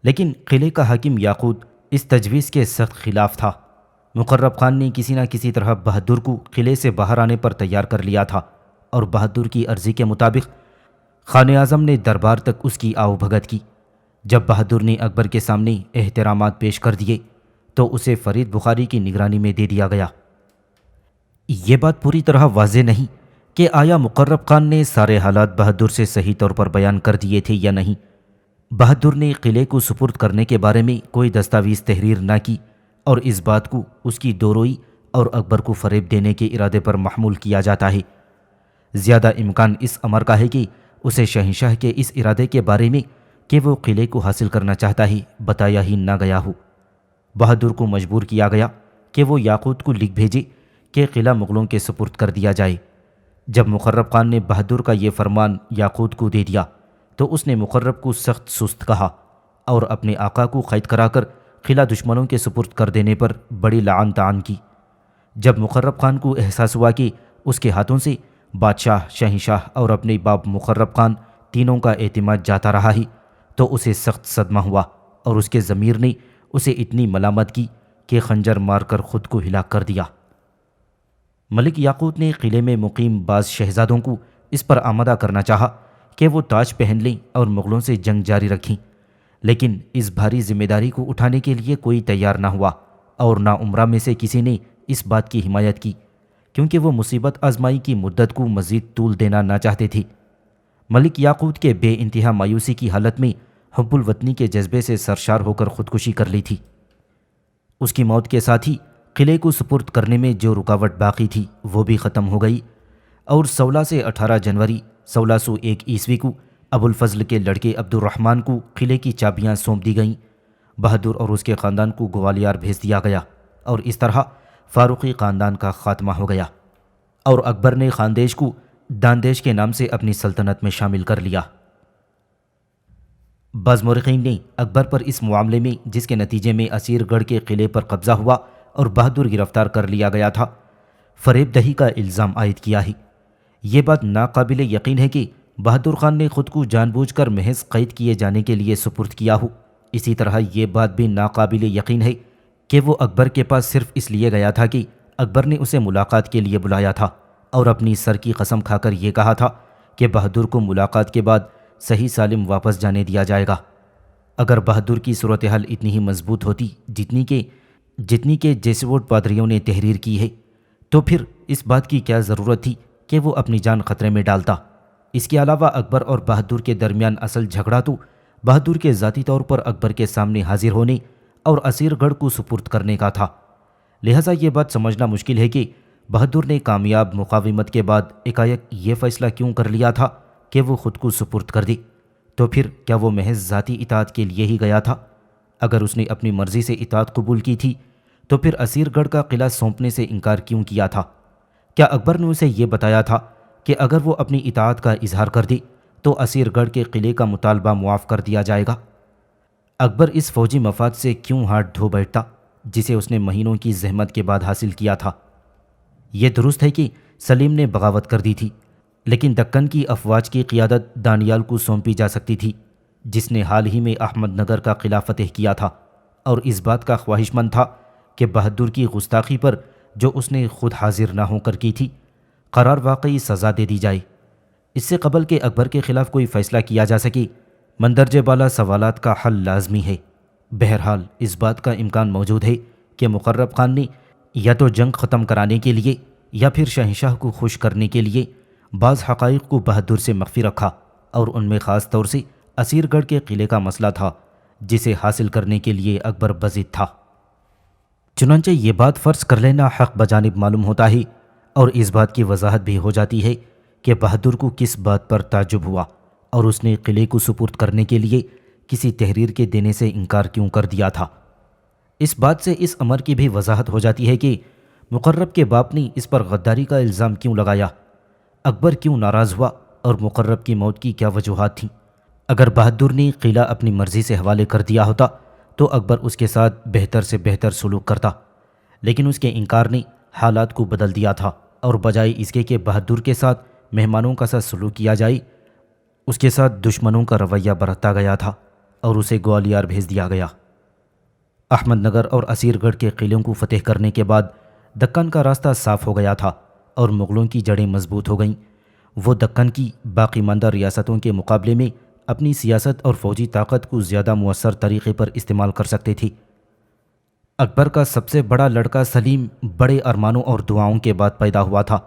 A: لیکن قلعے کا حاکم یاقوت اس تجویز کے سخت خلاف تھا۔ مقرب خان نے کسی نہ کسی طرح بہادر کو قلعے سے باہر آنے پر تیار کر لیا تھا، اور بہادر کی عرضی کے مطابق خان اعظم نے دربار تک اس کی آؤ بھگت کی۔ جب بہادر نے اکبر کے سامنے احترامات پیش کر دیے تو اسے فرید بخاری کی نگرانی میں دے دیا گیا۔ یہ بات پوری طرح واضح نہیں کہ آیا مقرب خان نے سارے حالات بہادر سے صحیح طور پر بیان کر دیے تھے یا نہیں۔ بہادر نے قلعے کو سپرد کرنے کے بارے میں کوئی دستاویز تحریر نہ کی، اور اس بات کو اس کی دوروئی اور اکبر کو فریب دینے کے ارادے پر محمول کیا جاتا ہے۔ زیادہ امکان اس امر کا ہے کہ اسے شہنشاہ کے اس ارادے کے بارے میں کہ وہ قلعے کو حاصل کرنا چاہتا ہے بتایا ہی نہ گیا ہو۔ بہادر کو مجبور کیا گیا کہ وہ یاقوت کو لکھ بھیجے کہ قلعہ مغلوں کے سپرد کر دیا جائے۔ جب مقرب خان نے بہادر کا یہ فرمان یاقوت کو دے دیا تو اس نے مقرب کو سخت سست کہا اور اپنے آقا کو قید کرا کر قلعہ دشمنوں کے سپرد کر دینے پر بڑی لعن طعن کی۔ جب مقرب خان کو احساس ہوا کہ اس کے ہاتھوں سے بادشاہ، شہنشاہ اور اپنے باپ مقرب خان تینوں کا اعتماد جاتا رہا ہی تو اسے سخت صدمہ ہوا، اور اس کے ضمیر نے اسے اتنی ملامت کی کہ خنجر مار کر خود کو ہلاک کر دیا۔ ملک یاقوت نے قلعے میں مقیم بعض شہزادوں کو اس پر آمادہ کرنا چاہا کہ وہ تاج پہن لیں اور مغلوں سے جنگ جاری رکھیں، لیکن اس بھاری ذمہ داری کو اٹھانے کے لیے کوئی تیار نہ ہوا، اور نہ عمرہ میں سے کسی نے اس بات کی حمایت کی، کیونکہ وہ مصیبت آزمائی کی مدت کو مزید طول دینا نہ چاہتے تھے۔ ملک یاقوت کے بے انتہا مایوسی کی حالت میں حب الوطنی کے جذبے سے سرشار ہو کر خودکشی کر لی تھی۔ اس کی موت کے ساتھ ہی قلعے کو سپرد کرنے میں جو رکاوٹ باقی تھی وہ بھی ختم ہو گئی، اور 16 سے 18 جنوری 1601 عیسوی کو ابو الفضل کے لڑکے عبد الرحمن کو قلعے کی چابیاں سونپ دی گئیں۔ بہادر اور اس کے خاندان کو گوالیار بھیج دیا گیا، اور اس طرح فاروقی خاندان کا خاتمہ ہو گیا، اور اکبر نے خاندیش کو داندیش کے نام سے اپنی سلطنت میں شامل کر لیا۔ بعض مورخین نے اکبر پر اس معاملے میں، جس کے نتیجے میں اسیر گڑھ کے قلعے پر قبضہ ہوا اور بہادر گرفتار کر لیا گیا تھا، فریب دہی کا الزام عائد کیا ہے۔ یہ بات ناقابل یقین ہے کہ بہادر خان نے خود کو جان بوجھ کر محض قید کیے جانے کے لیے سپرد کیا ہو۔ اسی طرح یہ بات بھی ناقابل یقین ہے کہ وہ اکبر کے پاس صرف اس لیے گیا تھا کہ اکبر نے اسے ملاقات کے لیے بلایا تھا اور اپنی سر کی قسم کھا کر یہ کہا تھا کہ بہادر کو ملاقات کے بعد صحیح سالم واپس جانے دیا جائے گا۔ اگر بہادر کی صورتحال اتنی ہی مضبوط ہوتی جتنی کہ جیسوٹ پادریوں نے تحریر کی ہے، تو پھر اس بات کی کیا ضرورت تھی کہ وہ اپنی جان خطرے میں ڈالتا۔ اس کے علاوہ اکبر اور بہادر کے درمیان اصل جھگڑا تو بہادر کے ذاتی طور پر اکبر کے سامنے حاضر ہونے اور اسیر گڑھ کو سپرد کرنے کا تھا۔ لہٰذا یہ بات سمجھنا مشکل ہے کہ بہادر نے کامیاب مقاومت کے بعد ایکایک یہ فیصلہ کیوں کر لیا تھا کہ وہ خود کو سپرد کر دے۔ تو پھر کیا وہ محض ذاتی اطاعت کے لیے ہی گیا تھا؟ اگر اس نے اپنی مرضی سے اطاعت قبول کی تھی تو پھر اسیر گڑھ کا قلعہ سونپنے سے انکار کیوں کیا تھا؟ کیا اکبر نے اسے یہ بتایا تھا کہ اگر وہ اپنی اطاعت کا اظہار کر دے تو اسیر گڑھ کے قلعے کا مطالبہ معاف کر دیا جائے گا؟ اکبر اس فوجی مفاد سے کیوں ہاتھ دھو بیٹھتا جسے اس نے مہینوں کی زحمت کے بعد حاصل کیا تھا؟ یہ درست ہے کہ سلیم نے بغاوت کر دی تھی، لیکن دکن کی افواج کی قیادت دانیال کو سونپی جا سکتی تھی، جس نے حال ہی میں احمد نگر کا قلعہ فتح کیا تھا اور اس بات کا خواہش مند تھا کہ بہادر کی گستاخی پر جو اس نے خود حاضر نہ ہو کر کی تھی قرار واقعی سزا دے دی جائے۔ اس سے قبل کہ اکبر کے خلاف کوئی فیصلہ کیا جا سکے، مندرجہ بالا سوالات کا حل لازمی ہے۔ بہرحال اس بات کا امکان موجود ہے کہ مقرب خان نے یا تو جنگ ختم کرانے کے لیے یا پھر شہنشاہ کو خوش کرنے کے لیے بعض حقائق کو بہادر سے مخفی رکھا، اور ان میں خاص طور سے اسیر گڑھ کے قلعے کا مسئلہ تھا جسے حاصل کرنے کے لیے اکبر بضد تھا۔ چنانچہ یہ بات فرض کر لینا حق بجانب معلوم ہوتا ہے، اور اس بات کی وضاحت بھی ہو جاتی ہے کہ بہادر کو کس بات پر تعجب ہوا اور اس نے قلعے کو سپرد کرنے کے لیے کسی تحریر کے دینے سے انکار کیوں کر دیا تھا۔ اس بات سے اس امر کی بھی وضاحت ہو جاتی ہے کہ مقرب کے باپ نے اس پر غداری کا الزام کیوں لگایا، اکبر کیوں ناراض ہوا اور مقرب کی موت کی کیا وجوہات تھیں۔ اگر بہادر نے قلعہ اپنی مرضی سے حوالے کر دیا ہوتا تو اکبر اس کے ساتھ بہتر سے بہتر سلوک کرتا، لیکن اس کے انکار نے حالات کو بدل دیا تھا، اور بجائے اس کے کہ بہادر کے ساتھ مہمانوں کا سا سلوک کیا جائے، اس کے ساتھ دشمنوں کا رویہ برتا گیا تھا اور اسے گوالیار بھیج دیا گیا۔ احمد نگر اور اسیر گڑھ کے قلعوں کو فتح کرنے کے بعد دکن کا راستہ صاف ہو گیا تھا اور مغلوں کی جڑیں مضبوط ہو گئیں۔ وہ دکن کی باقی ماندہ ریاستوں کے مقابلے میں اپنی سیاست اور فوجی طاقت کو زیادہ مؤثر طریقے پر استعمال کر سکتے تھے۔ اکبر کا سب سے بڑا لڑکا سلیم بڑے ارمانوں اور دعاؤں کے بعد پیدا ہوا تھا۔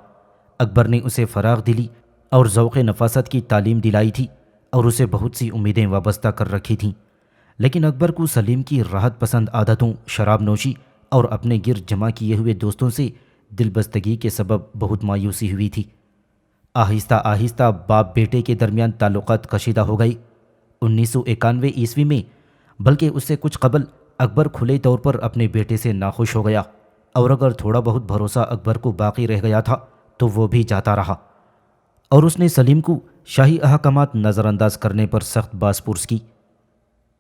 A: اکبر نے اسے فراغ دلی اور ذوق نفاست کی تعلیم دلائی تھی اور اسے بہت سی امیدیں وابستہ کر رکھی تھیں، لیکن اکبر کو سلیم کی راحت پسند عادتوں، شراب نوشی اور اپنے گرد جمع کیے ہوئے دوستوں سے دل بستگی کے سبب بہت مایوسی ہوئی تھی۔ آہستہ آہستہ باپ بیٹے کے درمیان تعلقات کشیدہ ہو گئی۔ 1991 عیسوی میں، بلکہ اس سے کچھ قبل، اکبر کھلے طور پر اپنے بیٹے سے ناخوش ہو گیا، اور اگر تھوڑا بہت بھروسہ اکبر کو باقی رہ گیا تھا تو وہ بھی جاتا رہا، اور اس نے سلیم کو شاہی احکامات نظر انداز کرنے پر سخت باز پرس کی۔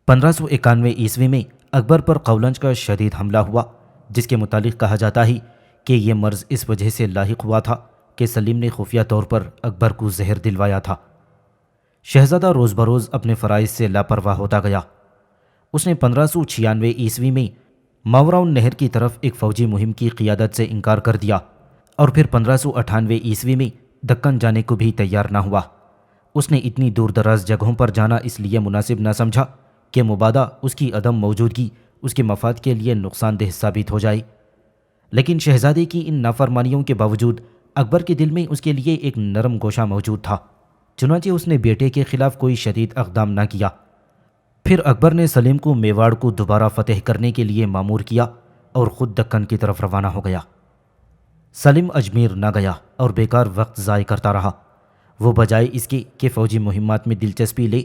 A: 1591 عیسوی میں اکبر پر قولنج کا شدید حملہ ہوا، جس کے متعلق کہا جاتا ہے کہ یہ مرض اس وجہ سے لاحق ہوا تھا کہ سلیم نے خفیہ طور پر اکبر کو زہر دلوایا تھا۔ شہزادہ روز بروز اپنے فرائض سے لاپرواہ ہوتا گیا۔ اس نے 1596 عیسوی میں ماوراؤن نہر کی طرف ایک فوجی مہم کی قیادت سے انکار کر دیا، اور پھر 1598 عیسوی میں دکن جانے کو بھی تیار نہ ہوا۔ اس نے اتنی دور دراز جگہوں پر جانا اس لیے مناسب نہ سمجھا کہ مبادا اس کی عدم موجودگی اس کے مفاد کے لیے نقصان دہ ثابت ہو جائے۔ لیکن شہزادے کی ان نافرمانیوں کے باوجود اکبر کے دل میں اس کے لیے ایک نرم گوشہ موجود تھا، چنانچہ اس نے بیٹے کے خلاف کوئی شدید اقدام نہ کیا۔ پھر اکبر نے سلیم کو میواڑ کو دوبارہ فتح کرنے کے لیے مامور کیا اور خود دکن کی طرف روانہ ہو گیا۔ سلیم اجمیر نہ گیا اور بیکار وقت ضائع کرتا رہا۔ وہ بجائے اس کے کہ فوجی مہمات میں دلچسپی لے،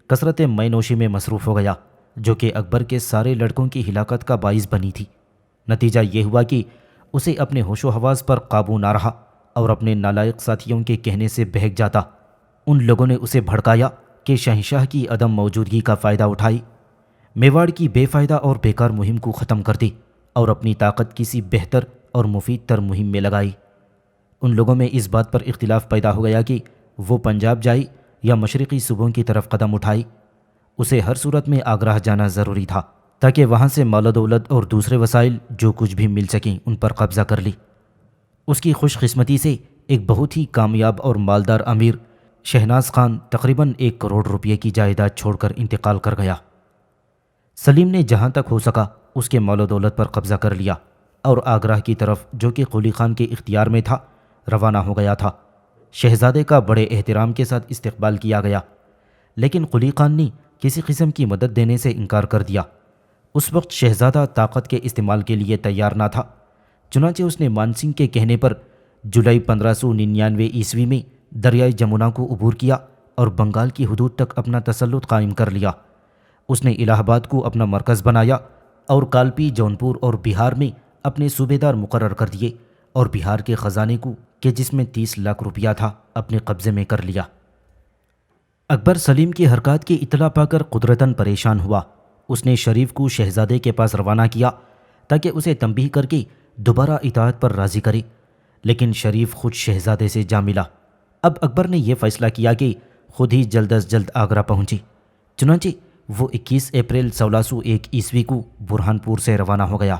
A: کثرت مے نوشی میں مصروف ہو گیا، جو کہ اکبر کے سارے لڑکوں کی ہلاکت کا باعث بنی تھی۔ نتیجہ یہ ہوا کہ اسے اپنے ہوش و حواس پر قابو نہ رہا اور اپنے نالائق ساتھیوں کے کہنے سے بہک جاتا۔ ان لوگوں نے اسے بھڑکایا کہ شہنشاہ کی عدم موجودگی کا فائدہ اٹھائی، میواڑ کی بے فائدہ اور بیکار مہم کو ختم کر دی اور اپنی طاقت کسی بہتر اور مفید تر مہم میں لگائی۔ ان لوگوں میں اس بات پر اختلاف پیدا ہو گیا کہ وہ پنجاب جائے یا مشرقی صوبوں کی طرف قدم اٹھائی۔ اسے ہر صورت میں آگرہ جانا ضروری تھا تاکہ وہاں سے مال و دولت اور دوسرے وسائل جو کچھ بھی مل سکیں ان پر قبضہ کر لی۔ اس کی خوش قسمتی سے ایک بہت ہی کامیاب اور مالدار امیر شہناز خان تقریباً 1 کروڑ روپے کی جائیداد چھوڑ کر انتقال کر گیا۔ سلیم نے جہاں تک ہو سکا اس کے مال و دولت پر قبضہ کر لیا اور آگرہ کی طرف، جو کہ قلی خان کے اختیار میں تھا، روانہ ہو گیا تھا۔ شہزادے کا بڑے احترام کے ساتھ استقبال کیا گیا، لیکن قلی خان نے کسی قسم کی مدد دینے سے انکار کر دیا۔ اس وقت شہزادہ طاقت کے استعمال کے لیے تیار نہ تھا، چنانچہ اس نے مان سنگھ کے کہنے پر جولائی 1599 عیسوی میں دریائے جمنا کو عبور کیا اور بنگال کی حدود تک اپنا تسلط قائم کر لیا۔ اس نے الہ آباد کو اپنا مرکز بنایا اور کالپی، جونپور اور بہار میں اپنے صوبے دار مقرر کر دیے، اور بہار کے خزانے کو، کہ جس میں 30 لاکھ روپیہ تھا، اپنے قبضے میں کر لیا۔ اکبر سلیم کی حرکات کی اطلاع پا کر قدرتاً پریشان ہوا۔ اس نے شریف کو شہزادے کے پاس روانہ کیا تاکہ اسے تنبیہ کر کے دوبارہ اطاعت پر راضی کرے، لیکن شریف خود شہزادے سے جا ملا۔ اب اکبر نے یہ فیصلہ کیا کہ خود ہی جلد از جلد آگرہ پہنچے، چنانچہ وہ 21 اپریل 1601 عیسوی کو برہان پور سے روانہ ہو گیا۔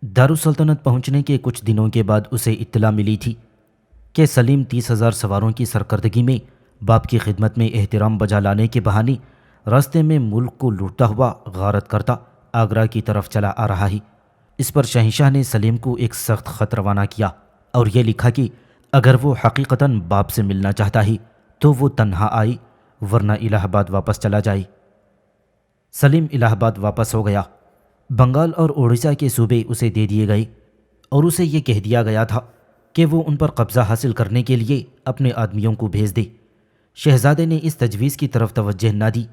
A: دارالسلطنت پہنچنے کے کچھ دنوں کے بعد اسے اطلاع ملی تھی کہ سلیم 30,000 سواروں کی سرکردگی میں باپ کی خدمت میں احترام بجا لانے کے بہانے راستے میں ملک کو لوٹتا ہوا غارت کرتا آگرہ کی طرف چلا آ رہا ہے۔ اس پر شہنشاہ نے سلیم کو ایک سخت خط روانہ کیا اور یہ لکھا کہ اگر وہ حقیقتاً باپ سے ملنا چاہتا ہے تو وہ تنہا آئے، ورنہ الہ آباد واپس چلا جائے۔ سلیم الہ آباد واپس ہو گیا۔ بنگال اور اڑیسہ کے صوبے اسے دے دیے گئے اور اسے یہ کہہ دیا گیا تھا کہ وہ ان پر قبضہ حاصل کرنے کے لیے اپنے آدمیوں کو بھیج دے۔ شہزادے نے اس تجویز کی طرف توجہ نہ دی،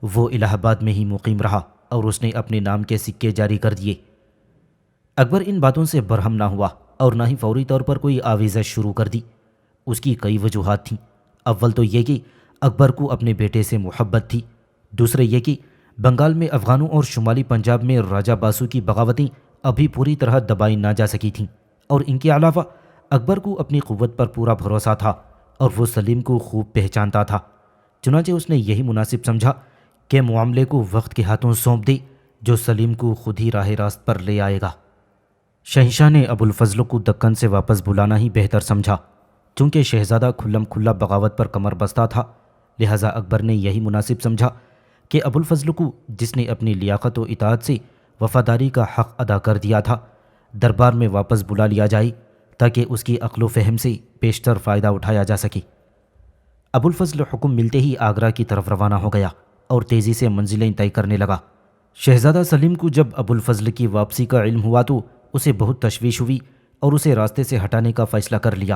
A: وہ الہ آباد میں ہی مقیم رہا اور اس نے اپنے نام کے سکے جاری کر دیے۔ اکبر ان باتوں سے برہم نہ ہوا اور نہ ہی فوری طور پر کوئی آویزش شروع کر دی۔ اس کی کئی وجوہات تھیں۔ اول تو یہ کہ اکبر کو اپنے بیٹے سے محبت تھی، دوسرے یہ کہ بنگال میں افغانوں اور شمالی پنجاب میں راجہ باسو کی بغاوتیں ابھی پوری طرح دبائی نہ جا سکی تھیں، اور ان کے علاوہ اکبر کو اپنی قوت پر پورا بھروسہ تھا اور وہ سلیم کو خوب پہچانتا تھا، چنانچہ اس نے یہی مناسب سمجھا کہ معاملے کو وقت کے ہاتھوں سونپ دے جو سلیم کو خود ہی راہ راست پر لے آئے گا۔ شہنشاہ نے ابوالفضل کو دکن سے واپس بلانا ہی بہتر سمجھا، چونکہ شہزادہ کھلم کھلا بغاوت پر کمر بستہ تھا، لہٰذا اکبر نے یہی مناسب سمجھا کہ ابوالفضل کو، جس نے اپنی لیاقت و اطاعت سے وفاداری کا حق ادا کر دیا تھا، دربار میں واپس بلا لیا جائے تاکہ اس کی عقل و فہم سے بیشتر فائدہ اٹھایا جا سکے۔ ابوالفضل حکم ملتے ہی آگرہ کی طرف روانہ ہو گیا اور تیزی سے منزلیں طے کرنے لگا۔ شہزادہ سلیم کو جب ابوالفضل کی واپسی کا علم ہوا تو اسے بہت تشویش ہوئی اور اسے راستے سے ہٹانے کا فیصلہ کر لیا،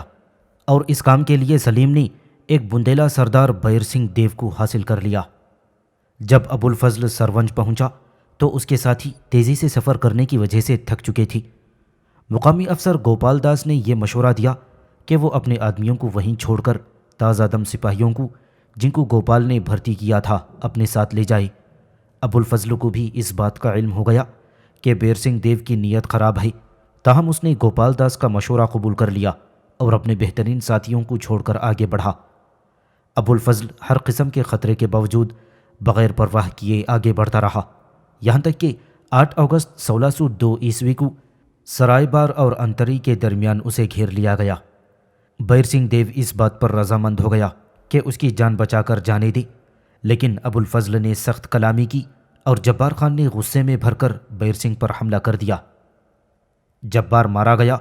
A: اور اس کام کے لیے سلیم نے ایک بندیلا سردار بیر سنگھ دیو کو حاصل کر لیا۔ جب ابوالفضل سرونج پہنچا تو اس کے ساتھی تیزی سے سفر کرنے کی وجہ سے تھک چکے تھے۔ مقامی افسر گوپال داس نے یہ مشورہ دیا کہ وہ اپنے آدمیوں کو وہیں چھوڑ کر تازہ دم سپاہیوں کو، جن کو گوپال نے بھرتی کیا تھا، اپنے ساتھ لے جائے۔ ابوالفضل کو بھی اس بات کا علم ہو گیا کہ بیر سنگھ دیو کی نیت خراب ہے، تاہم اس نے گوپال داس کا مشورہ قبول کر لیا اور اپنے بہترین ساتھیوں کو چھوڑ کر آگے بڑھا۔ ابوالفضل ہر قسم کے خطرے کے باوجود بغیر پرواہ کیے آگے بڑھتا رہا، یہاں تک کہ 8 اگست 1602 عیسوی کو سرائے بار اور انتری کے درمیان اسے گھیر لیا گیا۔ بیر سنگھ دیو اس بات پر رضامند ہو گیا کہ اس کی جان بچا کر جانے دے، لیکن ابوالفضل نے سخت کلامی کی اور جبار خان نے غصے میں بھر کر بیر سنگھ پر حملہ کر دیا۔ جبار مارا گیا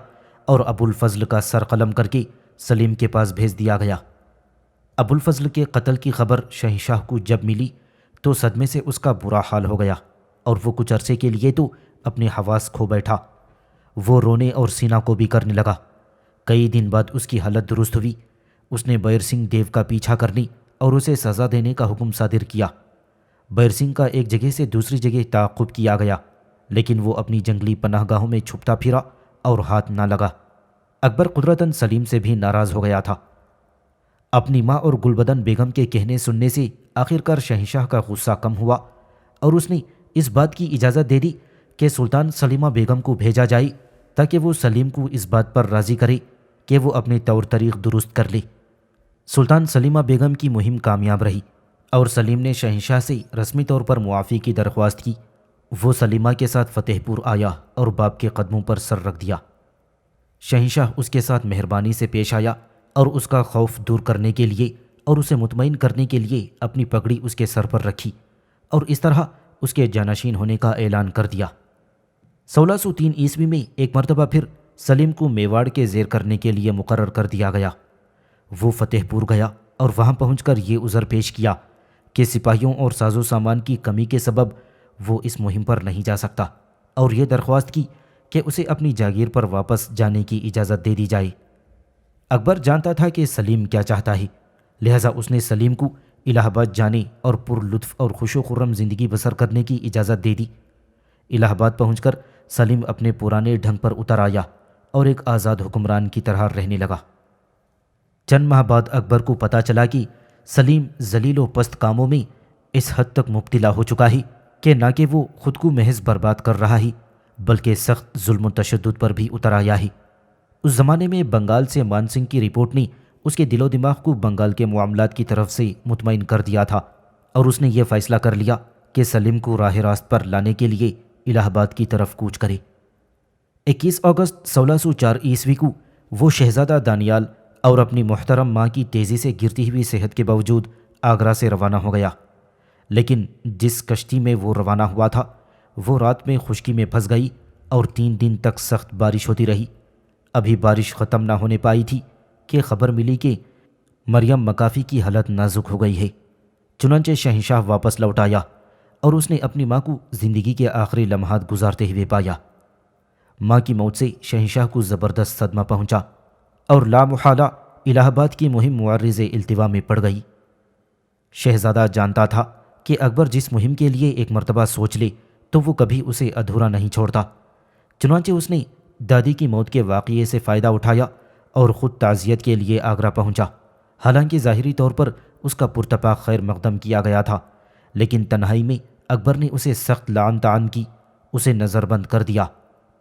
A: اور ابوالفضل کا سر قلم کر کے سلیم کے پاس بھیج دیا گیا۔ ابوالفضل کے قتل کی خبر شہنشاہ کو جب ملی تو صدمے سے اس کا برا حال ہو گیا اور وہ کچھ عرصے کے لیے تو اپنے حواس کھو بیٹھا۔ وہ رونے اور سینہ کو بھی کرنے لگا۔ کئی دن بعد اس کی حالت درست ہوئی۔ اس نے بیر سنگھ دیو کا پیچھا کرنے اور اسے سزا دینے کا حکم صادر کیا۔ بیر سنگھ کا ایک جگہ سے دوسری جگہ تعاقب کیا گیا، لیکن وہ اپنی جنگلی پناہ گاہوں میں چھپتا پھرا اور ہاتھ نہ لگا۔ اکبر قدرتاً سلیم سے بھی ناراض ہو گیا تھا۔ اپنی ماں اور گلبدن بیگم کے کہنے سننے سے آخرکار شہنشاہ کا غصہ کم ہوا اور اس نے اس بات کی اجازت دے دی کہ سلطان سلیمہ بیگم کو بھیجا جائے تاکہ وہ سلیم کو اس بات پر راضی کرے کہ وہ اپنے طور طریق درست کر لے۔ سلطان سلیمہ بیگم کی مہم کامیاب رہی اور سلیم نے شہنشاہ سے رسمی طور پر معافی کی درخواست کی۔ وہ سلیمہ کے ساتھ فتح پور آیا اور باپ کے قدموں پر سر رکھ دیا۔ شہنشاہ اس کے ساتھ مہربانی سے پیش آیا اور اس کا خوف دور کرنے کے لیے اور اسے مطمئن کرنے کے لیے اپنی پگڑی اس کے سر پر رکھی اور اس طرح اس کے جانشین ہونے کا اعلان کر دیا۔ 1603 عیسوی میں ایک مرتبہ پھر سلیم کو میواڑ کے زیر کرنے کے لیے مقرر کر دیا گیا۔ وہ فتح پور گیا اور وہاں پہنچ کر یہ عذر پیش کیا کہ سپاہیوں اور ساز و سامان کی کمی کے سبب وہ اس مہم پر نہیں جا سکتا، اور یہ درخواست کی کہ اسے اپنی جاگیر پر واپس جانے کی اجازت دے دی جائے۔ اکبر جانتا تھا کہ سلیم کیا چاہتا ہے، لہٰذا اس نے سلیم کو الہ آباد جانے اور پر لطف اور خوش و خرم زندگی بسر کرنے کی اجازت دے دی۔ الہ آباد پہنچ کر سلیم اپنے پرانے ڈھنگ پر اتر آیا اور ایک آزاد حکمران کی طرح رہنے لگا۔ چند ماہ بعد اکبر کو پتہ چلا کہ سلیم ذلیل و پست کاموں میں اس حد تک مبتلا ہو چکا ہے کہ نہ کہ وہ خود کو محض برباد کر رہا ہے بلکہ سخت ظلم و تشدد پر بھی اتر آیا ہے۔ اس زمانے میں بنگال سے مان سنگھ کی رپورٹ نے اس کے دل و دماغ کو بنگال کے معاملات کی طرف سے مطمئن کر دیا تھا، اور اس نے یہ فیصلہ کر لیا کہ سلیم کو راہ راست پر لانے کے لیے الہ آباد کی طرف کوچ کرے۔ 21 اگست 1604 عیسوی کو وہ شہزادہ دانیال اور اپنی محترم ماں کی تیزی سے گرتی ہوئی صحت کے باوجود آگرہ سے روانہ ہو گیا، لیکن جس کشتی میں وہ روانہ ہوا تھا وہ رات میں خشکی میں پھنس گئی اور 3 دن تک سخت بارش ہوتی رہی۔ ابھی بارش ختم نہ ہونے پائی تھی کہ خبر ملی کہ مریم مکافی کی حالت نازک ہو گئی ہے۔ چنانچہ شہنشاہ واپس لوٹ آیا اور اس نے اپنی ماں کو زندگی کے آخری لمحات گزارتے ہوئے پایا۔ ماں کی موت سے شہنشاہ کو زبردست صدمہ پہنچا اور لامحالہ الہ آباد کی مہم معرض التوا میں پڑ گئی۔ شہزادہ جانتا تھا کہ اکبر جس مہم کے لیے ایک مرتبہ سوچ لے تو وہ کبھی اسے ادھورا نہیں چھوڑتا۔ چنانچہ اس نے دادی کی موت کے واقعے سے فائدہ اٹھایا اور خود تعزیت کے لیے آگرہ پہنچا۔ حالانکہ ظاہری طور پر اس کا پرتپاک خیر مقدم کیا گیا تھا، لیکن تنہائی میں اکبر نے اسے سخت لعن طعن کی، اسے نظر بند کر دیا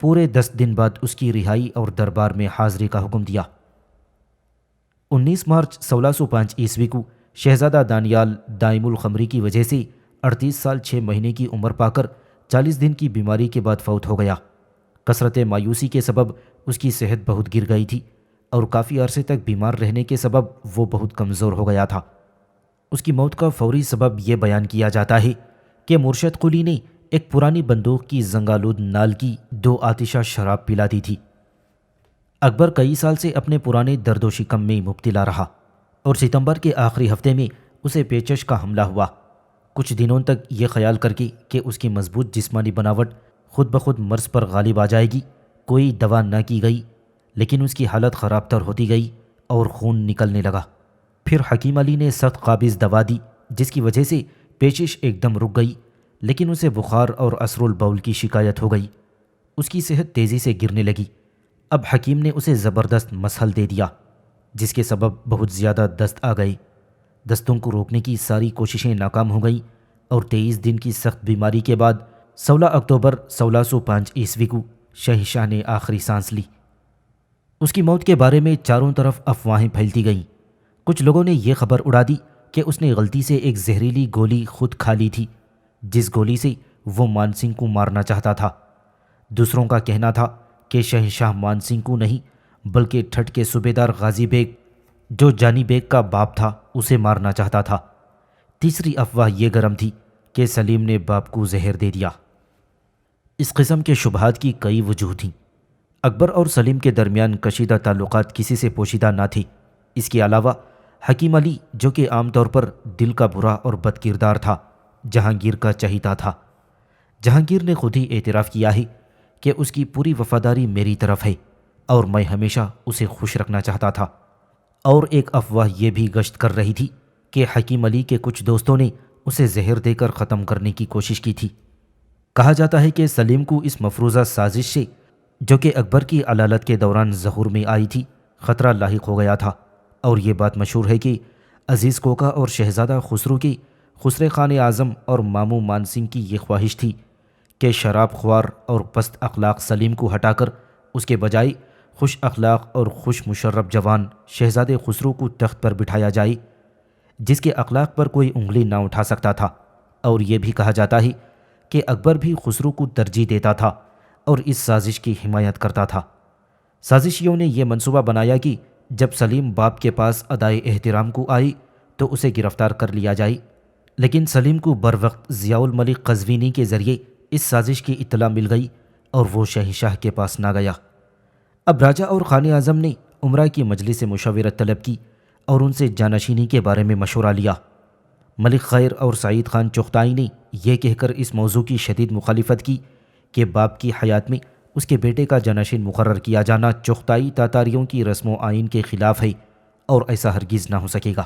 A: پورے 10 دن بعد اس کی رہائی اور دربار میں حاضری کا حکم دیا۔ 19 مارچ 1605 عیسوی کو شہزادہ دانیال دائم الخمری کی وجہ سے 38 سال 6 مہینے کی عمر پا کر 40 دن کی بیماری کے بعد فوت ہو گیا۔ کثرت مایوسی کے سبب اس کی صحت بہت گر گئی تھی اور کافی عرصے تک بیمار رہنے کے سبب وہ بہت کمزور ہو گیا تھا۔ اس کی موت کا فوری سبب یہ بیان کیا جاتا ہے کہ مرشد قلی نے ایک پرانی بندوق کی زنگالود نال کی 2 آتشہ شراب پلا دی تھی۔ اکبر کئی سال سے اپنے پرانے درد و شکم میں مبتلا رہا اور ستمبر کے آخری ہفتے میں اسے پیچش کا حملہ ہوا۔ کچھ دنوں تک یہ خیال کر کے کہ اس کی مضبوط جسمانی بناوٹ خود بخود مرض پر غالب آ جائے گی کوئی دوا نہ کی گئی، لیکن اس کی حالت خراب تر ہوتی گئی اور خون نکلنے لگا۔ پھر حکیم علی نے سخت قابض دوا دی جس کی وجہ سے پیچش ایک دم رک گئی، لیکن اسے بخار اور عسر البول کی شکایت ہو گئی۔ اس کی صحت تیزی سے گرنے لگی۔ اب حکیم نے اسے زبردست مسحل دے دیا جس کے سبب بہت زیادہ دست آ گئے۔ دستوں کو روکنے کی ساری کوششیں ناکام ہو گئیں اور 23 دن کی سخت بیماری کے بعد 16 اکتوبر 1605 عیسوی کو شہنشاہ نے آخری سانس لی۔ اس کی موت کے بارے میں چاروں طرف افواہیں پھیلتی گئیں۔ کچھ لوگوں نے یہ خبر اڑا دی کہ اس نے غلطی سے ایک زہریلی گولی خود کھا لی تھی جس گولی سے وہ مان سنگھ کو مارنا چاہتا تھا۔ دوسروں کا کہنا تھا کہ شہنشاہ مان سنگھ کو نہیں بلکہ ٹھٹ کے صوبیدار غازی بیگ جو جانی بیگ کا باپ تھا اسے مارنا چاہتا تھا۔ تیسری افواہ یہ گرم تھی کہ سلیم نے باپ کو زہر دے دیا۔ اس قسم کے شبہات کی کئی وجوہ تھیں۔ اکبر اور سلیم کے درمیان کشیدہ تعلقات کسی سے پوشیدہ نہ تھے۔ اس کے علاوہ حکیم علی جو کہ عام طور پر دل کا برا اور بد کردار تھا جہانگیر کا چہیتا تھا۔ جہانگیر نے خود ہی اعتراف کیا ہے کہ اس کی پوری وفاداری میری طرف ہے اور میں ہمیشہ اسے خوش رکھنا چاہتا تھا۔ اور ایک افواہ یہ بھی گشت کر رہی تھی کہ حکیم علی کے کچھ دوستوں نے اسے زہر دے کر ختم کرنے کی کوشش کی تھی۔ کہا جاتا ہے کہ سلیم کو اس مفروضہ سازش سے جو کہ اکبر کی علالت کے دوران ظہور میں آئی تھی خطرہ لاحق ہو گیا تھا، اور یہ بات مشہور ہے کہ عزیز کوکا اور شہزادہ خسرو کی خسرے خان اعظم اور ماموں مان سنگھ کی یہ خواہش تھی کہ شراب خوار اور پست اخلاق سلیم کو ہٹا کر اس کے بجائے خوش اخلاق اور خوش مشرب جوان شہزادے خسرو کو تخت پر بٹھایا جائے جس کے اخلاق پر کوئی انگلی نہ اٹھا سکتا تھا۔ اور یہ بھی کہا جاتا ہے کہ اکبر بھی خسرو کو ترجیح دیتا تھا اور اس سازش کی حمایت کرتا تھا۔ سازشیوں نے یہ منصوبہ بنایا کہ جب سلیم باپ کے پاس ادائے احترام کو آئی تو اسے گرفتار کر لیا جائے، لیکن سلیم کو بروقت ضیاء الملک قزوینی کے ذریعے اس سازش کی اطلاع مل گئی اور وہ شہنشاہ کے پاس نہ گیا۔ اب راجہ اور خان اعظم نے امراء کی مجلس سے مشاورت طلب کی اور ان سے جانشینی کے بارے میں مشورہ لیا۔ ملک خیر اور سعید خان چغتائی نے یہ کہہ کر اس موضوع کی شدید مخالفت کی کہ باپ کی حیات میں اس کے بیٹے کا جانشین مقرر کیا جانا چغتائی تاتاریوں کی رسم و آئین کے خلاف ہے اور ایسا ہرگز نہ ہو سکے گا۔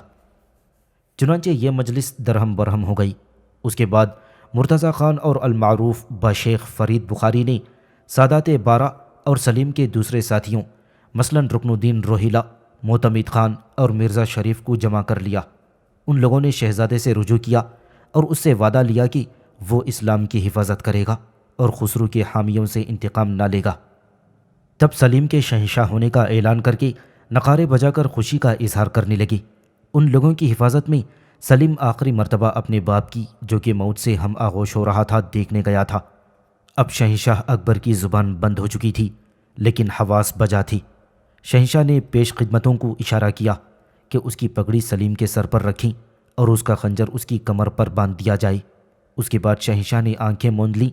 A: چنانچہ یہ مجلس درہم برہم ہو گئی۔ اس کے بعد مرتضی خان اور المعروف بشیخ فرید بخاری نے سادات بارہ اور سلیم کے دوسرے ساتھیوں مثلاً رکن الدین روہیلا، معتمد خان اور مرزا شریف کو جمع کر لیا۔ ان لوگوں نے شہزادے سے رجوع کیا اور اس سے وعدہ لیا کہ وہ اسلام کی حفاظت کرے گا اور خسرو کے حامیوں سے انتقام نہ لے گا۔ تب سلیم کے شہنشاہ ہونے کا اعلان کر کے نقارے بجا کر خوشی کا اظہار کرنے لگے۔ ان لوگوں کی حفاظت میں سلیم آخری مرتبہ اپنے باپ کی جو کہ موت سے ہم آغوش ہو رہا تھا دیکھنے گیا تھا۔ اب شہنشاہ اکبر کی زبان بند ہو چکی تھی لیکن حواس بجا تھی۔ شہنشاہ نے پیش خدمتوں کو اشارہ کیا کہ اس کی پگڑی سلیم کے سر پر رکھیں اور اس کا خنجر اس کی کمر پر باندھ دیا جائے۔ اس کے بعد شہنشاہ نے آنکھیں موند لیں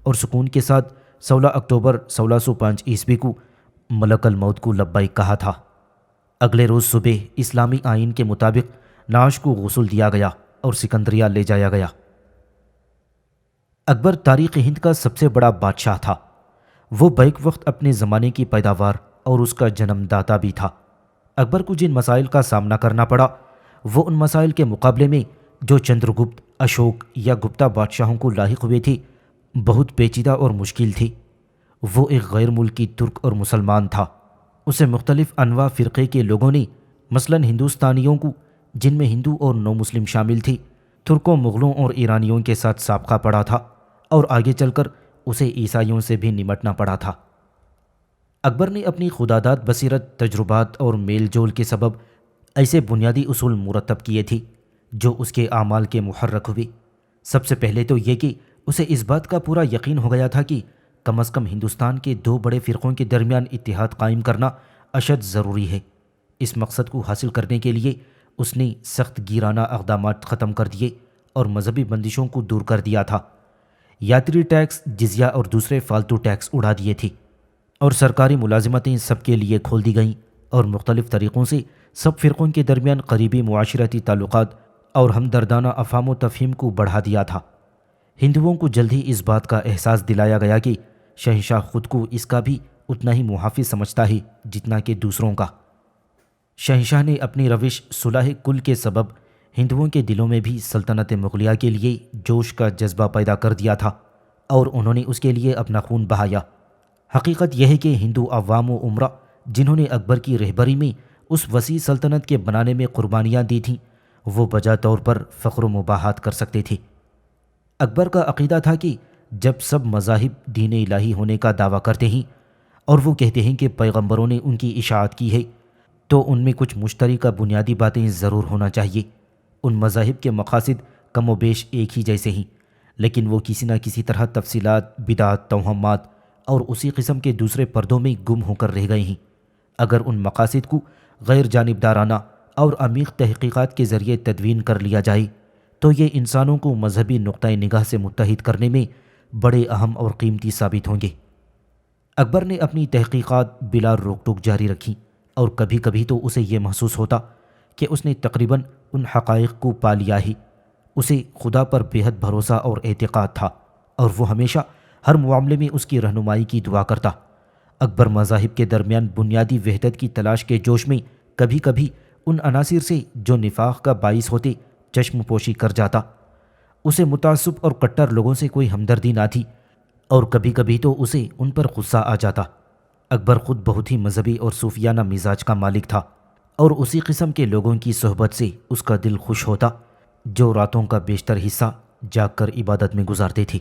A: اور سکون کے ساتھ 16 اکتوبر 1605 عیسوی کو ملک الموت کو لبیک کہا تھا۔ اگلے روز صبح اسلامی آئین کے مطابق نعش کو غسل دیا گیا اور سکندریہ لے جایا گیا۔ اکبر تاریخ ہند کا سب سے بڑا بادشاہ تھا۔ وہ بیک وقت اپنے زمانے کی پیداوار اور اس کا جنم داتا بھی تھا۔ اکبر کو جن مسائل کا سامنا کرنا پڑا وہ ان مسائل کے مقابلے میں جو چندرگپت، اشوک یا گپتا بادشاہوں کو لاحق ہوئے تھے بہت پیچیدہ اور مشکل تھی۔ وہ ایک غیر ملکی ترک اور مسلمان تھا۔ اسے مختلف انواع فرقے کے لوگوں نے مثلاً ہندوستانیوں کو جن میں ہندو اور نو مسلم شامل تھے، ترکوں، مغلوں اور ایرانیوں کے ساتھ سابقہ پڑا تھا اور آگے چل کر اسے عیسائیوں سے بھی نمٹنا پڑا تھا۔ اکبر نے اپنی خداداد بصیرت، تجربات اور میل جول کے سبب ایسے بنیادی اصول مرتب کیے تھے جو اس کے اعمال کے محرک ہوئے۔ سب سے پہلے تو یہ کہ اسے اس بات کا پورا یقین ہو گیا تھا کہ کم از کم ہندوستان کے دو بڑے فرقوں کے درمیان اتحاد قائم کرنا اشد ضروری ہے۔ اس مقصد کو حاصل کرنے کے لیے اس نے سخت گیرانہ اقدامات ختم کر دیے اور مذہبی بندشوں کو دور کر دیا تھا۔ یاتری ٹیکس، جزیہ اور دوسرے فالتو ٹیکس اڑا دیے تھے اور سرکاری ملازمتیں سب کے لیے کھول دی گئیں، اور مختلف طریقوں سے سب فرقوں کے درمیان قریبی معاشرتی تعلقات اور ہمدردانہ افہام و تفہیم کو بڑھا دیا تھا۔ ہندوؤں کو جلد ہی اس بات کا احساس دلایا گیا کہ شہنشاہ خود کو اس کا بھی اتنا ہی محافظ سمجھتا ہے جتنا کہ دوسروں کا۔ شہنشاہ نے اپنی روش صلح کل کے سبب ہندوؤں کے دلوں میں بھی سلطنت مغلیہ کے لیے جوش کا جذبہ پیدا کر دیا تھا، اور انہوں نے اس کے لیے اپنا خون بہایا۔ حقیقت یہ ہے کہ ہندو عوام و عمرہ جنہوں نے اکبر کی رہبری میں اس وسیع سلطنت کے بنانے میں قربانیاں دی تھیں، وہ بجا طور پر فخر و مباحات کر سکتے تھے۔ اکبر کا عقیدہ تھا کہ جب سب مذاہب دین الہی ہونے کا دعویٰ کرتے ہیں اور وہ کہتے ہیں کہ پیغمبروں نے ان کی اشاعت کی ہے، تو ان میں کچھ مشترکہ بنیادی باتیں ضرور ہونا چاہیے۔ ان مذاہب کے مقاصد کم و بیش ایک ہی جیسے ہیں، لیکن وہ کسی نہ کسی طرح تفصیلات، بدعات، توہمات اور اسی قسم کے دوسرے پردوں میں گم ہو کر رہ گئے ہیں۔ اگر ان مقاصد کو غیر جانبدارانہ اور عمیق تحقیقات کے ذریعے تدوین کر لیا جائے تو یہ انسانوں کو مذہبی نقطہ نگاہ سے متحد کرنے میں بڑے اہم اور قیمتی ثابت ہوں گے۔ اکبر نے اپنی تحقیقات بلا روک ٹوک جاری رکھی، اور کبھی کبھی تو اسے یہ محسوس ہوتا کہ اس نے تقریباً ان حقائق کو پا لیا ہی۔ اسے خدا پر بے حد بھروسہ اور اعتقاد تھا، اور وہ ہمیشہ ہر معاملے میں اس کی رہنمائی کی دعا کرتا۔ اکبر مذاہب کے درمیان بنیادی وحدت کی تلاش کے جوش میں کبھی کبھی ان عناصر سے جو نفاق کا باعث ہوتے چشم پوشی کر جاتا۔ اسے متعصب اور کٹر لوگوں سے کوئی ہمدردی نہ تھی، اور کبھی کبھی تو اسے ان پر غصہ آ جاتا۔ اکبر خود بہت ہی مذہبی اور صوفیانہ مزاج کا مالک تھا، اور اسی قسم کے لوگوں کی صحبت سے اس کا دل خوش ہوتا جو راتوں کا بیشتر حصہ جاگ کر عبادت میں گزارتے تھے۔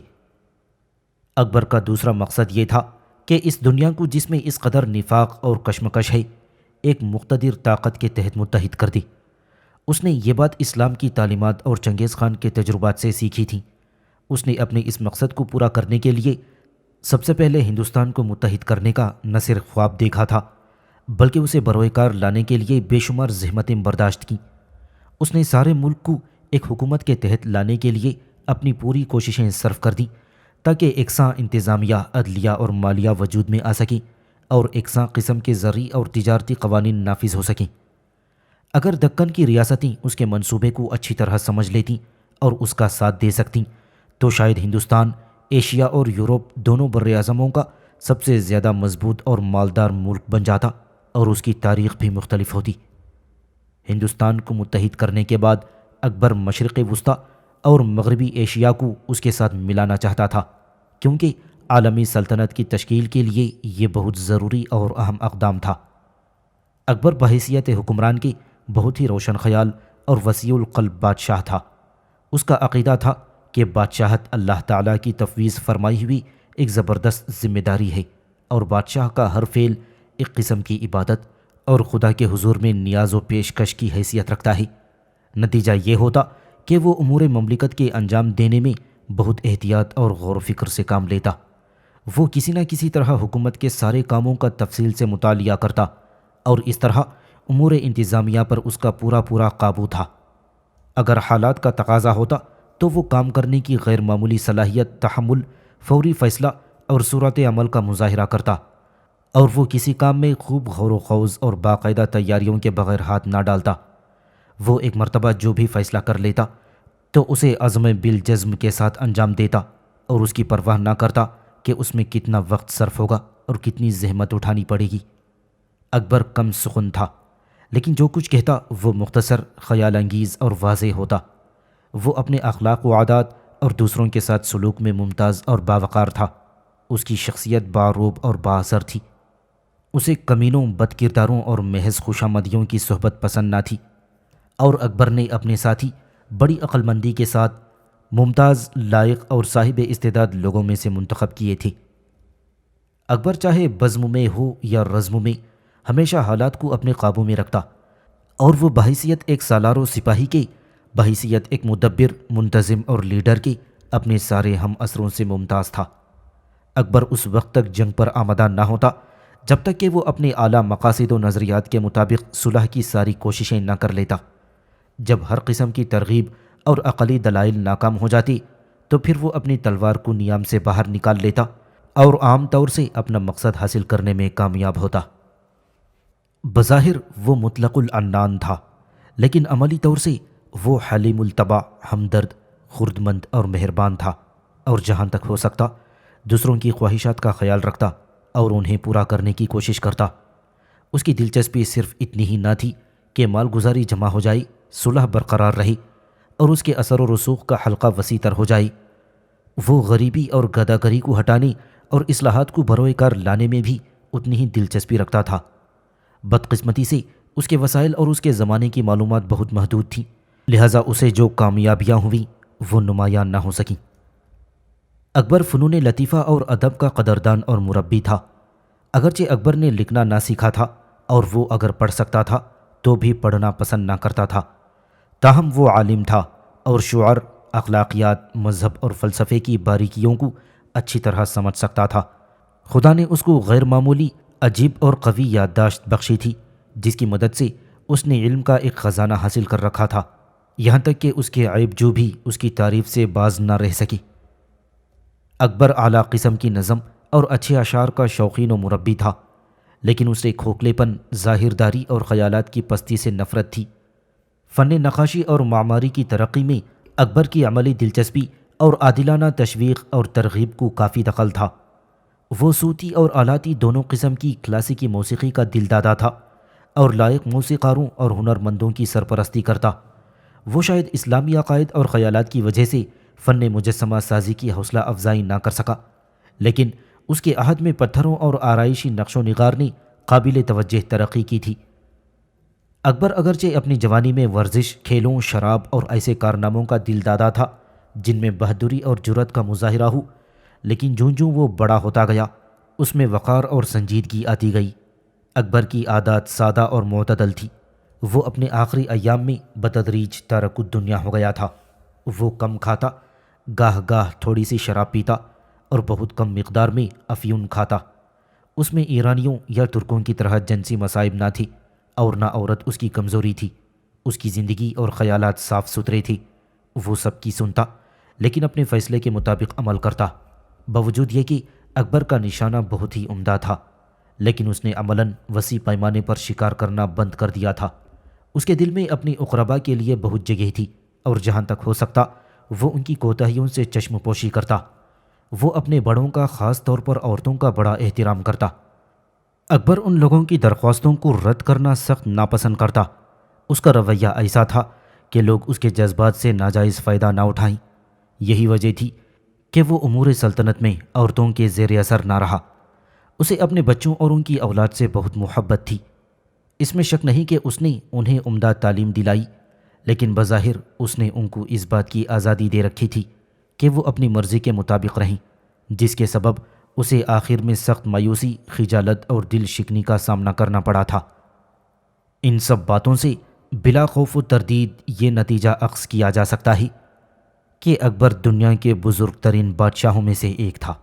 A: اکبر کا دوسرا مقصد یہ تھا کہ اس دنیا کو جس میں اس قدر نفاق اور کشمکش ہے، ایک مقتدر طاقت کے تحت متحد کر دی۔ اس نے یہ بات اسلام کی تعلیمات اور چنگیز خان کے تجربات سے سیکھی تھی۔ اس نے اپنے اس مقصد کو پورا کرنے کے لیے سب سے پہلے ہندوستان کو متحد کرنے کا نہ صرف خواب دیکھا تھا، بلکہ اسے بروئے کار لانے کے لیے بے شمار زحمتیں برداشت کیں۔ اس نے سارے ملک کو ایک حکومت کے تحت لانے کے لیے اپنی پوری کوششیں صرف کر دیں تاکہ یکساں انتظامیہ، عدلیہ اور مالیہ وجود میں آ سکیں اور یکساں قسم کے زرعی اور تجارتی قوانین نافذ ہو سکیں۔ اگر دکن کی ریاستیں اس کے منصوبے کو اچھی طرح سمجھ لیتیں اور اس کا ساتھ دے سکتیں تو شاید ہندوستان ایشیا اور یورپ دونوں براعظموں کا سب سے زیادہ مضبوط اور مالدار ملک بن جاتا، اور اس کی تاریخ بھی مختلف ہوتی۔ ہندوستان کو متحد کرنے کے بعد اکبر مشرق وسطیٰ اور مغربی ایشیا کو اس کے ساتھ ملانا چاہتا تھا، کیونکہ عالمی سلطنت کی تشکیل کے لیے یہ بہت ضروری اور اہم اقدام تھا۔ اکبر بحیثیت حکمران کی بہت ہی روشن خیال اور وسیع القلب بادشاہ تھا۔ اس کا عقیدہ تھا کہ بادشاہت اللہ تعالیٰ کی تفویض فرمائی ہوئی ایک زبردست ذمہ داری ہے، اور بادشاہ کا ہر فعل ایک قسم کی عبادت اور خدا کے حضور میں نیاز و پیشکش کی حیثیت رکھتا ہے۔ نتیجہ یہ ہوتا کہ وہ امور مملکت کے انجام دینے میں بہت احتیاط اور غور و فکر سے کام لیتا۔ وہ کسی نہ کسی طرح حکومت کے سارے کاموں کا تفصیل سے مطالعہ کرتا، اور اس طرح امور انتظامیہ پر اس کا پورا قابو تھا۔ اگر حالات کا تقاضا ہوتا تو وہ کام کرنے کی غیر معمولی صلاحیت، تحمل، فوری فیصلہ اور صورت عمل کا مظاہرہ کرتا، اور وہ کسی کام میں خوب غور و خوض اور باقاعدہ تیاریوں کے بغیر ہاتھ نہ ڈالتا۔ وہ ایک مرتبہ جو بھی فیصلہ کر لیتا تو اسے عزم بالجزم کے ساتھ انجام دیتا، اور اس کی پرواہ نہ کرتا کہ اس میں کتنا وقت صرف ہوگا اور کتنی زحمت اٹھانی پڑے گی۔ اکبر کم سخن تھا، لیکن جو کچھ کہتا وہ مختصر، خیال انگیز اور واضح ہوتا۔ وہ اپنے اخلاق و عادات اور دوسروں کے ساتھ سلوک میں ممتاز اور باوقار تھا۔ اس کی شخصیت باروب اور بااثر تھی۔ اسے کمینوں، بد کرداروں اور محض خوشامدیوں کی صحبت پسند نہ تھی، اور اکبر نے اپنے ساتھی بڑی عقل مندی کے ساتھ ممتاز، لائق اور صاحب استعداد لوگوں میں سے منتخب کیے تھے۔ اکبر چاہے بزم میں ہو یا رزم میں ہمیشہ حالات کو اپنے قابو میں رکھتا، اور وہ بحیثیت ایک سالار و سپاہی کے، بحیثیت ایک مدبر، منتظم اور لیڈر کے اپنے سارے ہم اثروں سے ممتاز تھا۔ اکبر اس وقت تک جنگ پر آمادہ نہ ہوتا جب تک کہ وہ اپنے اعلیٰ مقاصد و نظریات کے مطابق صلح کی ساری کوششیں نہ کر لیتا۔ جب ہر قسم کی ترغیب اور عقلی دلائل ناکام ہو جاتی تو پھر وہ اپنی تلوار کو نیام سے باہر نکال لیتا اور عام طور سے اپنا مقصد حاصل کرنے میں کامیاب ہوتا۔ بظاہر وہ مطلق العنان تھا، لیکن عملی طور سے وہ حلیم الطبع، ہمدرد، خردمند اور مہربان تھا، اور جہاں تک ہو سکتا دوسروں کی خواہشات کا خیال رکھتا اور انہیں پورا کرنے کی کوشش کرتا۔ اس کی دلچسپی صرف اتنی ہی نہ تھی کہ مال گزاری جمع ہو جائے، صلح برقرار رہی اور اس کے اثر و رسوخ کا حلقہ وسیع تر ہو جائے۔ وہ غریبی اور گداگری کو ہٹانے اور اصلاحات کو بروئے کار لانے میں بھی اتنی ہی دلچسپی رکھتا تھا۔ بدقسمتی سے اس کے وسائل اور اس کے زمانے کی معلومات بہت محدود تھیں، لہٰذا اسے جو کامیابیاں ہوئیں وہ نمایاں نہ ہو سکیں۔ اکبر فنون لطیفہ اور ادب کا قدردان اور مربی تھا۔ اگرچہ اکبر نے لکھنا نہ سیکھا تھا اور وہ اگر پڑھ سکتا تھا تو بھی پڑھنا پسند نہ کرتا تھا، تاہم وہ عالم تھا اور شعر، اخلاقیات، مذہب اور فلسفے کی باریکیوں کو اچھی طرح سمجھ سکتا تھا۔ خدا نے اس کو غیر معمولی، عجیب اور قوی یادداشت بخشی تھی، جس کی مدد سے اس نے علم کا ایک خزانہ حاصل کر رکھا تھا، یہاں تک کہ اس کے عیب جو بھی اس کی تعریف سے باز نہ رہ سکی۔ اکبر اعلیٰ قسم کی نظم اور اچھے اشعار کا شوقین و مربی تھا، لیکن اسے کھوکھلے پن، ظاہرداری اور خیالات کی پستی سے نفرت تھی۔ فن نقاشی اور معماری کی ترقی میں اکبر کی عملی دلچسپی اور عادلانہ تشویق اور ترغیب کو کافی دخل تھا۔ وہ صوتی اور آلاتی دونوں قسم کی کلاسیکی موسیقی کا دل دادا تھا اور لائق موسیقاروں اور ہنرمندوں کی سرپرستی کرتا۔ وہ شاید اسلامی عقائد اور خیالات کی وجہ سے فن مجسمہ سازی کی حوصلہ افزائی نہ کر سکا، لیکن اس کے عہد میں پتھروں اور آرائشی نقش و نگار نے قابل توجہ ترقی کی تھی۔ اکبر اگرچہ اپنی جوانی میں ورزش، کھیلوں، شراب اور ایسے کارناموں کا دل دادا تھا جن میں بہادری اور جرأت کا مظاہرہ ہو، لیکن جوں جوں وہ بڑا ہوتا گیا اس میں وقار اور سنجیدگی آتی گئی۔ اکبر کی عادات سادہ اور معتدل تھی۔ وہ اپنے آخری ایام میں بتدریج تارک الدنیا ہو گیا تھا۔ وہ کم کھاتا، گاہ گاہ تھوڑی سی شراب پیتا اور بہت کم مقدار میں افیون کھاتا۔ اس میں ایرانیوں یا ترکوں کی طرح جنسی مصائب نہ تھی اور نہ عورت اس کی کمزوری تھی۔ اس کی زندگی اور خیالات صاف ستھرے تھے۔ وہ سب کی سنتا لیکن اپنے فیصلے کے مطابق عمل کرتا۔ باوجود یہ کہ اکبر کا نشانہ بہت ہی عمدہ تھا، لیکن اس نے عملاً وسیع پیمانے پر شکار کرنا بند کر دیا تھا۔ اس کے دل میں اپنی اقربا کے لیے بہت جگہ تھی اور جہاں تک ہو سکتا وہ ان کی کوتاہیوں سے چشم پوشی کرتا۔ وہ اپنے بڑوں کا، خاص طور پر عورتوں کا بڑا احترام کرتا۔ اکبر ان لوگوں کی درخواستوں کو رد کرنا سخت ناپسند کرتا۔ اس کا رویہ ایسا تھا کہ لوگ اس کے جذبات سے ناجائز فائدہ نہ اٹھائیں۔ یہی وجہ تھی کہ وہ امور سلطنت میں عورتوں کے زیر اثر نہ رہا۔ اسے اپنے بچوں اور ان کی اولاد سے بہت محبت تھی۔ اس میں شک نہیں کہ اس نے انہیں عمدہ تعلیم دلائی، لیکن بظاہر اس نے ان کو اس بات کی آزادی دے رکھی تھی کہ وہ اپنی مرضی کے مطابق رہیں، جس کے سبب اسے آخر میں سخت مایوسی، خجالت اور دل شکنی کا سامنا کرنا پڑا تھا۔ ان سب باتوں سے بلا خوف و تردید یہ نتیجہ اخذ کیا جا سکتا ہے کہ اکبر دنیا کے بزرگ ترین بادشاہوں میں سے ایک تھا۔